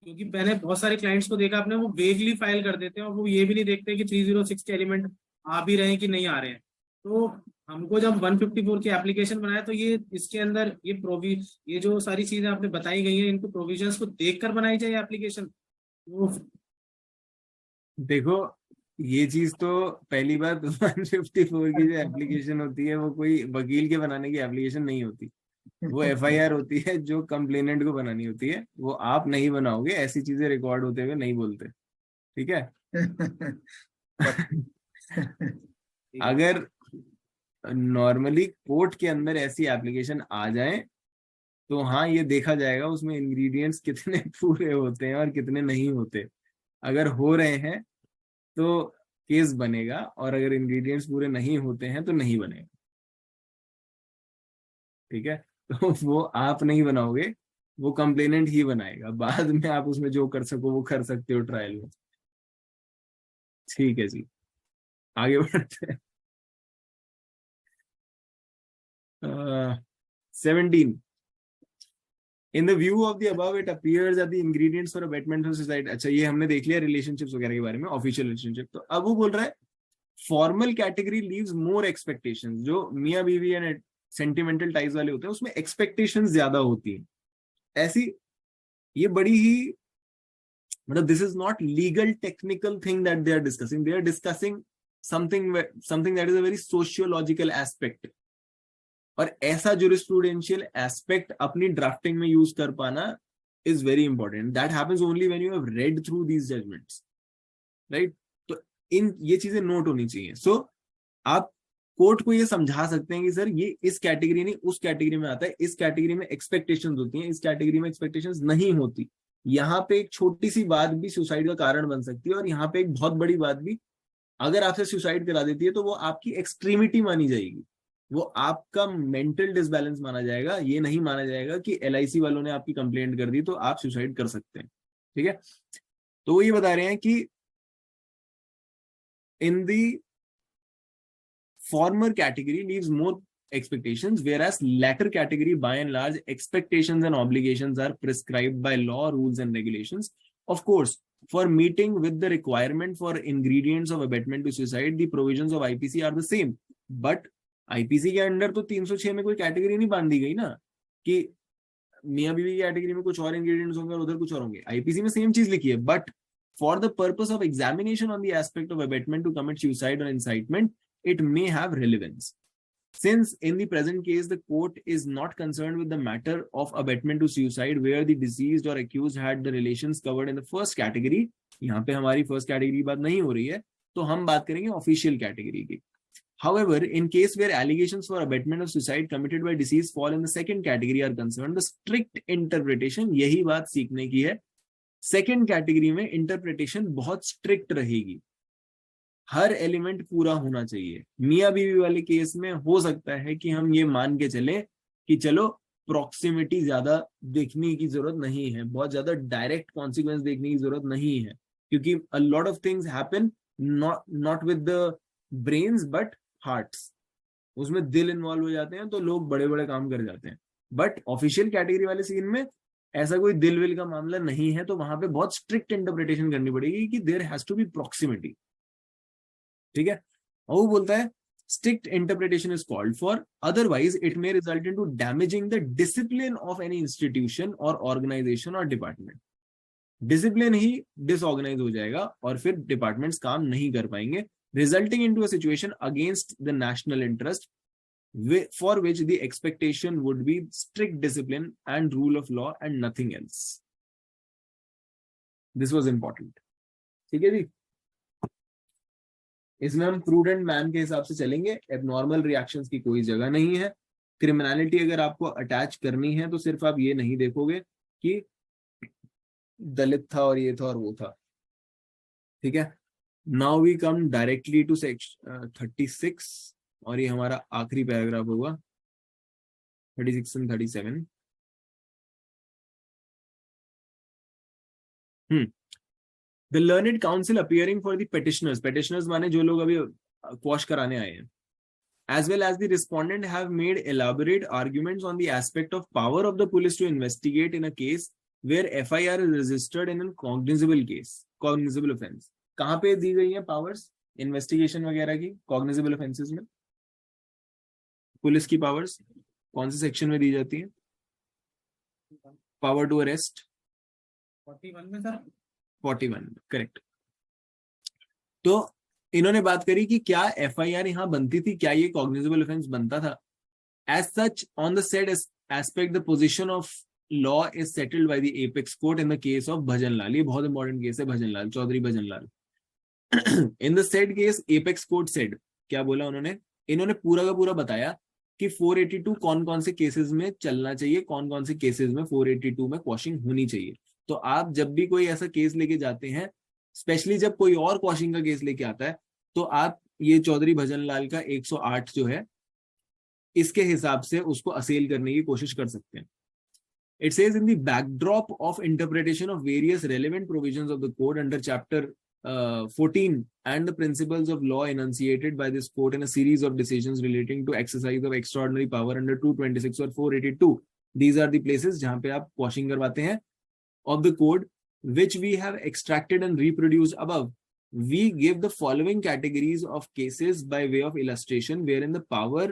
क्योंकि मैंने बहुत सारे क्लाइंट्स को देखा आपने, वो वेगली फाइल कर देते हैं और वो ये भी नहीं देखते कि 306 के एलिमेंट आ भी रहे हैं कि नहीं आ रहे हैं। तो हमको जब 154 की एप्लीकेशन बनाया, तो ये इसके अंदर ये जो सारी चीजें आपने बताई गई हैं, इनको प्रोविजंस को देखकर बनाई जाए एप्लीकेशन। वो देखो ये चीज तो पहली बात 154 की जो एप्लीकेशन होती है वो कोई वकील के बनाने की एप्लीकेशन नहीं होती, वो FIR होती है जो कंप्लेनेंट को बनानी होती है, वो आप नहीं बनाओगे, ऐसी चीजें रिकॉर्ड होते हुए नहीं बोलते, ठीक है? अगर नॉर्मली कोर्ट के अंदर ऐसी एप्लीकेशन आ जाए तो हाँ ये देखा जाएगा उसमें इंग्रेडिएंट्स कितने पूरे होते हैं और कितने नहीं होते। अगर हो रहे हैं तो केस बनेगा, और अगर इंग्रेडिएंट्स पूरे नहीं होते हैं तो नहीं बनेगा, ठीक है? तो वो आप नहीं बनाओगे, वो कंप्लेनेंट ही बनाएगा, बाद में आप उसमें जो कर सको वो कर सकते हो ट्रायल में, ठीक है जी? आगे बढ़ते हैं। 17 In the view of the above, it appears that the ingredients for abetment of suicide। अच्छा ये हमने देख लिया रिलेशनशिप्स वगैरह के बारे में, ऑफिशियल रिलेशनशिप। तो अब वो बोल रहा है फॉर्मल कैटेगरी लीव्स मोर एक्सपेक्टेशंस। जो मियां बीवी एंड सेंटिमेंटल टाइज वाले होते हैं उसमें एक्सपेक्टेशंस ज्यादा होती हैं। ऐसी ये बड़ी ही मतलब this is not legal technical thing that they are discussing something that is a very sociological aspect, और ऐसा जुरिस्प्रूडेंशियल एस्पेक्ट अपनी ड्राफ्टिंग में यूज कर पाना is very important. That happens only when you have read through these judgments, right? तो इन ये चीजें नोट होनी चाहिए। सो आप कोर्ट को ये समझा सकते हैं कि सर ये इस कैटेगरी नहीं उस कैटेगरी में आता है, इस कैटेगरी में एक्सपेक्टेशंस होती हैं, इस कैटेगरी में एक्सपेक्टेशंस नहीं होती। यहाँ पे एक छोटी सी बात भी सुसाइड का कारण बन सकती है, और यहाँ पे एक बहुत बड़ी बात भी अगर आपसे सुसाइड करा देती है तो वो आपकी एक्सट्रीमिटी मानी जाएगी, वो आपका मेंटल डिसबैलेंस माना जाएगा। ये नहीं माना जाएगा कि LIC वालों ने आपकी कंप्लेंट कर दी तो आप सुसाइड कर सकते हैं, ठीक है? तो वो ये बता रहे हैं कि इन दी former category leaves more expectations, whereas latter category by and large expectations and obligations are prescribed by law, rules and regulations. Of course, for meeting with the requirement for ingredients of abetment to suicide, the provisions of IPC are the same. But IPC के under तो 306 में कोई category नहीं बांध दी गई ना कि मियां बीवी की कैटेगरी में कुछ और इंग्रेडिएंट्स होंगे और उधर कुछ और होंगे। IPC में सेम चीज लिखी है, but for the purpose of examination on the aspect of abetment to commit suicide और incitement, it may have relevance. Since in the present case the court is not concerned with the matter of abetment to suicide where the deceased or accused had the relations covered in the first category, यहाँ पे हमारी first category की बात नहीं हो रही है, तो हम बात करेंगे official category की। However, in case where allegations for abetment of suicide committed by deceased fall in the second category are concerned, the strict interpretation, यही बात सीखने की है, second category में interpretation बहुत strict रहेगी, हर एलिमेंट पूरा होना चाहिए। मियां बीवी वाले केस में हो सकता है कि हम ये मान के चले कि चलो प्रॉक्सिमिटी ज्यादा देखने की जरूरत नहीं है, बहुत ज्यादा डायरेक्ट कॉन्सिक्वेंस देखने की जरूरत नहीं है, क्योंकि a lot of things happen not with the brains but hearts, उसमें दिल इन्वॉल्व हो जाते हैं तो लोग बड़े बड़े काम कर जाते हैं। बट ऑफिशियल कैटेगरी वाले सीन में ऐसा कोई दिल विल का मामला नहीं है, तो वहां पे बहुत स्ट्रिक्ट इंटरप्रिटेशन करनी पड़ेगी कि there has to be proximity. ठीक है, और वो बोलता है strict interpretation is called for, otherwise it may result into damaging the discipline of any institution or organization or department. Discipline he disorganise हो जाएगा और फिर डिपार्टमेंट्स काम नहीं कर पाएंगे, resulting into a situation against the national interest for which the expectation would be strict discipline and rule of law and nothing else. This was important. ठीक है जी, इसमें हम प्रूडेंट मैन के हिसाब से चलेंगे, एबनॉर्मल रिएक्शंस की कोई जगह नहीं है। क्रिमिनलिटी अगर आपको अटैच करनी है तो सिर्फ आप ये नहीं देखोगे कि दलित था और ये था और वो था। ठीक है, now we come directly to section 36 और ये हमारा आखिरी पैराग्राफ होगा 36 and 37। The learned counsel appearing for the petitioners, petitioners माने जो लोग अभी क्वॉश कराने आए हैं, as well as the respondent have made elaborate arguments on the aspect of power of the police to investigate in a case where FIR is registered in a cognizable case, cognizable offense। कहाँ पे दी गई है powers investigation वगैरह की cognizable offences में? Police की powers कौन से सेक्शन में दी जाती है? पावर टू अरेस्ट 41 में सर। 41, करेक्ट। तो इन्होंने बात करी कि क्या एफआईआर यहां बनती थी, क्या ये कॉग्निजेबल ऑफेंस बनता था? As such on the said aspect the position of law is settled by the apex court in the case of Bhajanlal. ये बहुत इंपॉर्टेंट केस है, Bhajanlal, Chaudhary Bhajanlal. In the said case apex court said, क्या बोला उन्होंने? इन्होंने पूरा का पूरा बताया कि 482 कौन कौन से केसेस में चलना चाहिए, कौन कौन से केसेस में 482 में क्वॉशिंग होनी चाहिए। तो आप जब भी कोई ऐसा केस लेके जाते हैं, स्पेशली जब कोई और क्वॉशिंग का केस लेके आता है, तो आप ये चौधरी भजनलाल का 108 जो है, इसके हिसाब से उसको असेल करने की कोशिश कर सकते हैं। It says in the backdrop of interpretation of various relevant provisions of the code under chapter 14 and the principles of law enunciated by this court in a series of decisions relating to exercise of extraordinary power under 226 or 482, these are the places जहां पे आप क्वॉशिंग करवाते हैं of the code which we have extracted and reproduced above. We give the following categories of cases by way of illustration wherein the power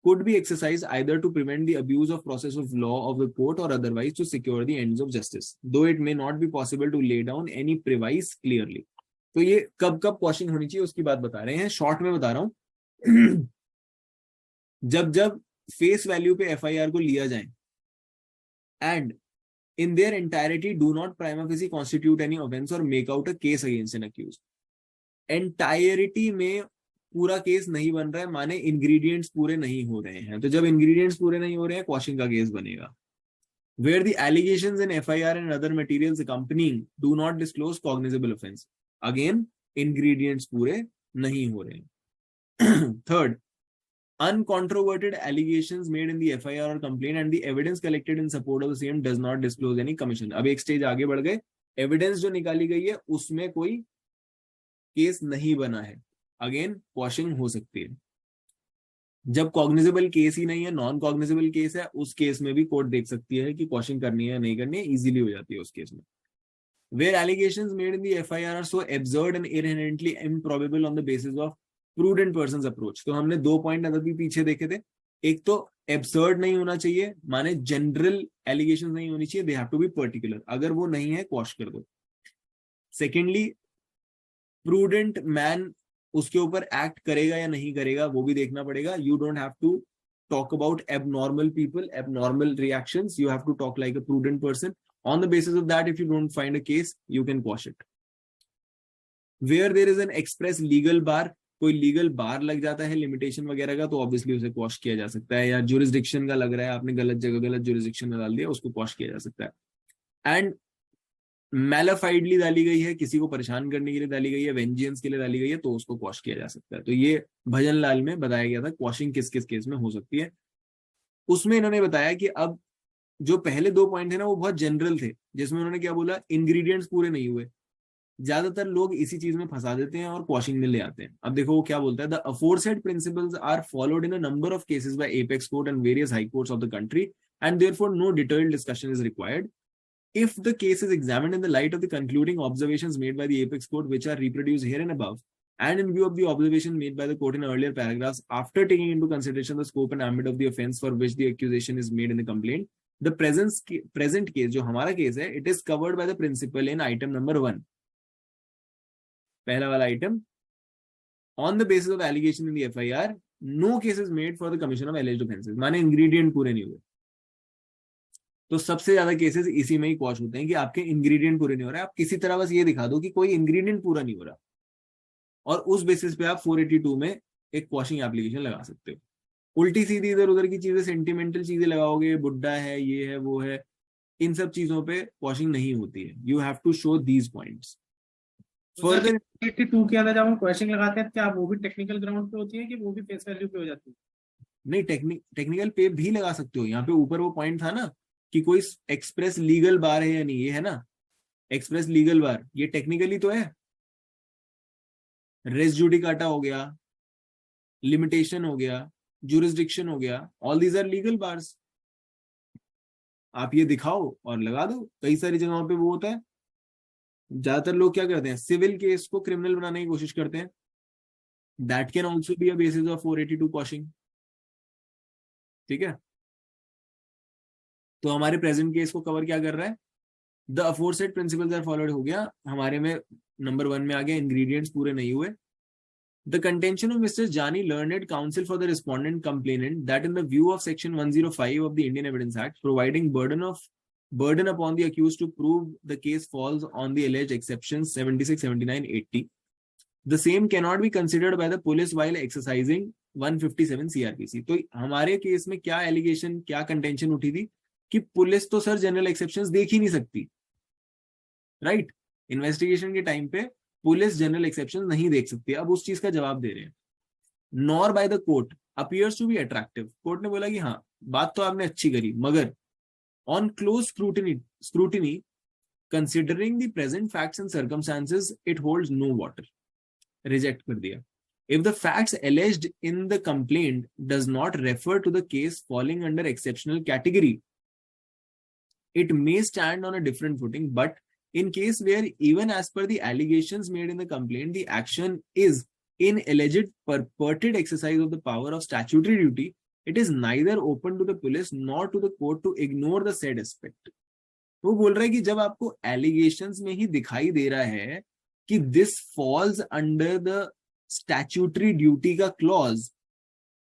could be exercised either to prevent the abuse of process of law of the court or otherwise to secure the ends of justice, though it may not be possible to lay down any previce clearly. तो ये कब कब क्वॉशिंग होनी चाहिए उसकी बात बता रहे हैं, शॉर्ट में बता रहा हूं। जब जब फेस वैल्यू पे एफआईआर को लिया जाए and in their entirety do not prima facie constitute any offense or make out a case against an accused. Entirety में पूरा केस नहीं बन रहा है, माने इंग्रेडिएंट्स पूरे नहीं हो रहे हैं। तो जब इंग्रेडिएंट्स पूरे नहीं हो रहे हैं, क्वॉशिंग का केस बनेगा। Where the allegations in FIR and other materials accompanying do not disclose cognizable offense, again ingredients पूरे नहीं हो रहे हैं। Third, uncontroverted allegations made in the FIR or complaint and the evidence collected in support of the same does not disclose any commission. अब एक stage आगे बढ़ गए, एविडेंस जो निकाली गई है उसमें कोई केस नहीं बना है, अगेन क्वॉशिंग हो सकती है। जब कॉग्निजेबल केस ही नहीं है, नॉन कॉग्निजेबल केस है, उस केस में भी कोर्ट देख सकती है कि क्वॉशिंग करनी है या नहीं करनी है, इजीली हो जाती है उस केस में। Where allegations made in the FIR are so absurd and inherently improbable on the basis of prudent person's approach. तो हमने 2 पॉइंट अभी पीछे देखे थे। एक तो absurd नहीं होना चाहिए, माने जनरल एलिगेशन नहीं होनी चाहिए, they have to be particular. अगर वो नहीं है, क्वॉश कर दो। सेकेंडली, प्रूडेंट मैन उसके ऊपर एक्ट करेगा या नहीं करेगा वो भी देखना पड़ेगा। You don't have to talk about abnormal people, abnormal reactions. You have to talk like a prudent person. On the basis of that, if you don't find a case, you can quash it. Where there is an express legal bar, कोई legal बार लग जाता है limitation वगैरह का, तो obviously उसे quash किया जा सकता है। या जुरिस्डिक्शन का लग रहा है, आपने गलत जगह गलत जुरिस्डिक्शन में डाल दिया, उसको क्वॉश किया जा सकता है। एंड मैलाफाइडली डाली गई है, किसी को परेशान करने के लिए डाली गई है, वेंजियंस के लिए डाली गई है, तो उसको क्वॉश किया जा सकता है। तो ये भजनलाल में बताया गया था क्वॉशिंग किस किस केस में हो सकती है। उसमें इन्होंने बताया कि अब जो पहले 2 पॉइंट थे ना, वो बहुत जनरल थे, जिसमें उन्होंने क्या बोला, इंग्रेडिएंट्स पूरे नहीं हुए। ज्यादातर लोग इसी चीज में फंसा देते हैं और क्वॉशिंग में ले आते हैं। अब देखो वो क्या बोलता है, the aforesaid principles are followed in a number of cases by apex court and various high courts of the country and therefore no detailed discussion is required. If the case is examined in the light of the concluding observations made by the apex court, which are reproduced here and above, and in view of the observation made by the court in earlier paragraphs, after taking into consideration the scope and ambit of the offence for which the accusation is made in the complaint, the present case, जो हमारा case है, it is covered by the principle in item number 1. पहला वाला item, on the basis of allegation in the FIR, no case is made for the commission of alleged offences. माने ingredient पूरे नहीं हुए. तो सबसे ज्यादा केसेस इसी में ही क्वॉश होते हैं कि आपके इंग्रेडिएंट पूरे नहीं हो रहे. आप किसी तरह बस ये दिखा दो कि कोई इंग्रेडिएंट पूरा नहीं हो रहा, और उस बेसिस पे आप 482 में एक क्वॉशिंग एप्लीकेशन लगा सकते हो. उल्टी सीधी इधर उधर की चीजें, सेंटिमेंटल चीजें लगाओगे, बुड्ढा है, ये है, वो है, इन सब चीजों पे क्वॉशिंग नहीं होती है. You have to show these points. Further 82 के अंदर जब हम क्वेश्चन लगाते हैं, क्या वो भी टेक्निकल ग्राउंड पे होती है कि वो भी फेस वैल्यू पे हो जाती है? नहीं, टेक्निकल पे भी लगा सकते हो. यहाँ पे ऊपर वो पॉइंट था ना कि कोई एक्सप्रेस लीगल बार है या नहीं, ये है ना एक्सप्रेस लीगल बार, ये टेक्निकली तो है. रेस जुडिकाटा हो गया, लिमिटेशन हो गया, जुरिस्डिक्शन हो गया, all these are legal bars. आप ये दिखाओ और लगा दो. कई सारी जगहों पे वो होता है. ज्यादातर लोग क्या करते हैं, सिविल केस को क्रिमिनल बनाने की कोशिश करते हैं. That can also be a basis of 482 क्वॉशिंग. ठीक है, तो हमारे प्रेजेंट केस को कवर क्या कर रहा है? The aforesaid principles are followed हो गया. हमारे में नंबर 1 में आ गया इंग्रेडिएंट्स पूरे नहीं हुए. द कंटेंशन ऑफ मिस्टर जानी learned council for the respondent complainant that in the view of section 105 of the Indian evidence act providing burden upon the accused to prove the case falls on the alleged exceptions 76, 79, 80. The same cannot be considered by the police while exercising 157 CRPC. तो हमारे case में क्या allegation, क्या contention उठी थी कि police तो sir general exceptions देख ही नहीं सकती. राइट, इन्वेस्टिगेशन के टाइम पे पुलिस जनरल एक्सेप्शंस नहीं देख सकती. अब उस चीज का जवाब दे रहे हैं. Nor by the court appears to be attractive. Court ने बोला कि हाँ बात तो आपने अच्छी करी, मगर on close scrutiny, considering the present facts and circumstances, it holds no water. Reject कर दिया. If the facts alleged in the complaint does not refer to the case falling under exceptional category, it may stand on a different footing. But in case where even as per the allegations made in the complaint, the action is in alleged purported exercise of the power of statutory duty, it is neither open to the police nor to the court to ignore the said aspect. वो बोल रहा है कि जब आपको allegations में ही दिखाई दे रहा है कि this falls under the statutory duty का clause,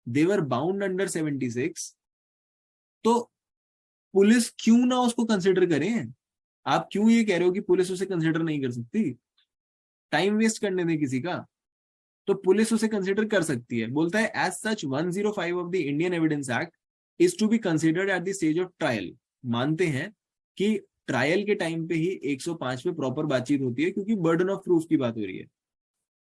they were bound under 76, तो पुलिस क्यों ना उसको कंसिडर करें? आप क्यों ये कह रहे हो कि पुलिस उसे कंसिडर नहीं कर सकती? टाइम वेस्ट करने दे किसी का. तो पुलिस उसे कंसिडर कर सकती है. बोलता है as such 105 of the Indian evidence act is to be considered at the stage of trial. मानते हैं कि ट्रायल के टाइम पे ही 105 पे प्रॉपर बातचीत होती है क्योंकि बर्डन ऑफ प्रूफ की बात हो रही है.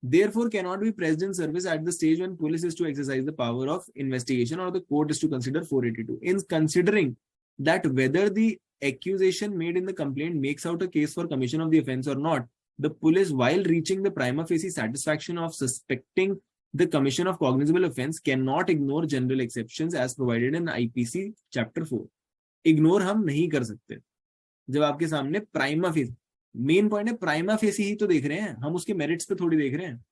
Therefore cannot be present in service at the stage when police is to exercise the power of investigation or the court is to consider 482. In considering that whether the accusation made in the complaint makes out a case for commission of the offence or not, the police, while reaching the prima facie satisfaction of suspecting the commission of cognizable offence, cannot ignore general exceptions as provided in IPC chapter 4. Ignore हम नहीं कर सकते जब आपके सामने prima facie. Main point है prima facie ही तो देख रहे हैं हम, उसके मेरिट्स पे थोड़ी देख रहे हैं.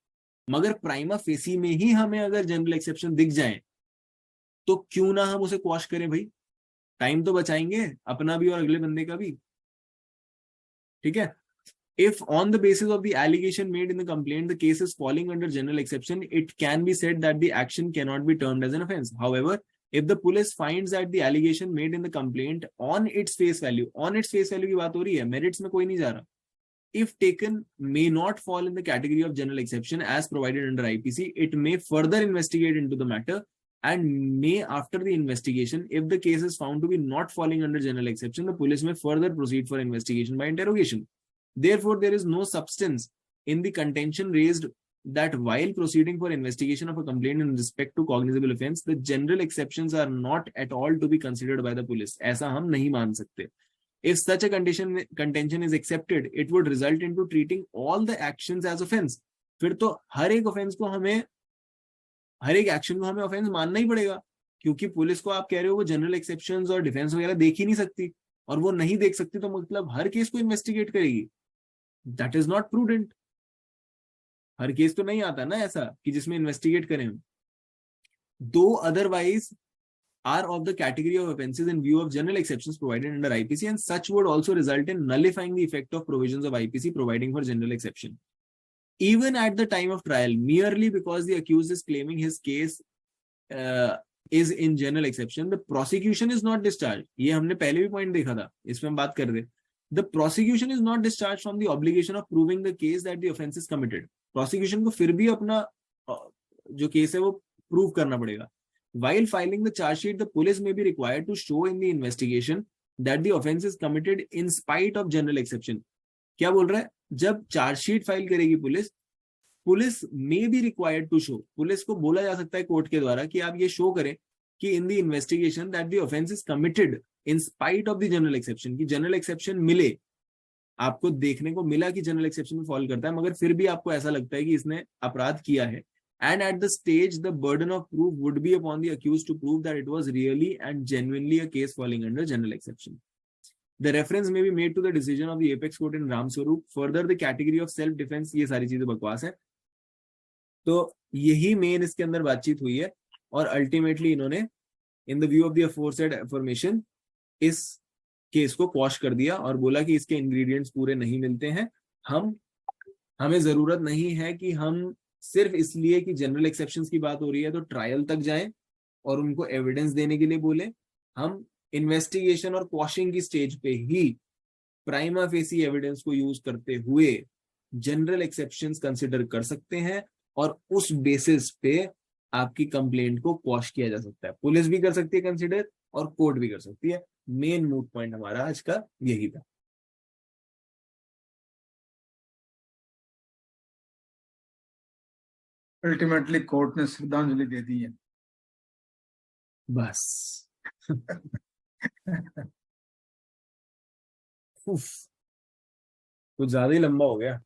मगर प्राइमा फेसी में ही हमें अगर जनरल एक्सेप्शन दिख जाए तो क्यों ना हम उसे क्वॉश करें भाई. टाइम तो बचाएंगे अपना भी और अगले बंदे का भी. ठीक है. If on the basis of the allegation made in the complaint the case is falling under general exception, it can be said that the action cannot be termed as an offence. However, if the police finds that the allegation made in the complaint on its face value की बात हो रही है, merits में कोई नहीं जा रहा, if taken may not fall in the category of general exception as provided under IPC, it may further investigate into the matter and may, after the investigation, if the case is found to be not falling under general exception, the police may further proceed for investigation by interrogation. Therefore, there is no substance in the contention raised that while proceeding for investigation of a complaint in respect to cognizable offence, the general exceptions are not at all to be considered by the police. ऐसा हम नहीं मान सकते. If such a contention is accepted, it would result into treating all the actions as offence. फिर तो हर एक offence को हमें, हर एक action को हमें offence मानना ही पड़ेगा, क्योंकि पुलिस को आप कह रहे हो वो general exceptions और defense वगैरह देख ही नहीं सकती. और वो नहीं देख सकती तो मतलब हर केस को इन्वेस्टिगेट करेगी, that is not prudent. Her case तो नहीं आता ना ऐसा कि जिसमें इन्वेस्टिगेट करें। दो otherwise are of the category of offences in view of general exceptions provided under IPC, and such would also result in nullifying the effect of provisions of IPC providing for general exception. Even at the time of trial, merely because the accused is claiming his case is in general exception, the prosecution is not discharged. ये हमने पहले भी point देखा था, इसमें हम बात कर रहे। The prosecution is not discharged from the obligation of proving the case that the offence is committed. Prosecution को फिर भी अपना जो केस है वो प्रूव करना पड़ेगा। While filing the charge sheet, the police may be required to show in the investigation that the offence is committed in spite of general exception. क्या बोल रहा है? जब चार्ज शीट फाइल करेगी police may be required to show, police को बोला जा सकता है कोर्ट के द्वारा कि आप ये शो करें कि in the investigation that the offence is committed in spite of the general exception, कि जनरल एक्सेप्शन मिले, आपको देखने को मिला कि जनरल एक्सेप्शन में फॉल करता है, मगर फिर भी आपको ऐसा लगता है कि इसने अपराध किया है। And at the stage, the burden of proof would be upon the accused to prove that it was really and genuinely a case falling under general exception. The reference may be made to the decision of the apex court in Ram Swaroop. Further, the category of self defense, ये सारी चीजें बकवास है। तो यही main इसके अंदर बातचीत हुई है और अल्टीमेटली इन्होंने in the view of the aforesaid information इस केस को क्वॉश कर दिया और बोला कि इसके इंग्रेडिएंट्स पूरे नहीं मिलते हैं। हमें जरूरत नहीं है कि हम सिर्फ इसलिए कि जनरल एक्सेप्शंस की बात हो रही है तो ट्रायल तक जाएं और उनको एविडेंस देने के लिए बोले। हम इन्वेस्टिगेशन और क्वॉशिंग की स्टेज पे ही प्राइमा फेसी एविडेंस को यूज करते हुए जनरल एक्सेप्शंस कंसिडर कर सकते हैं और उस बेसिस पे आपकी कंप्लेंट को क्वॉश किया जा सकता है। पुलिस भी कर सकती है कंसिडर और कोर्ट भी कर सकती है। मेन मूड पॉइंट हमारा आज का यही था। अल्टीमेटली कोर्ट ने श्रद्धांजलि दे दी है बस। कुछ ज्यादा ही लंबा हो गया।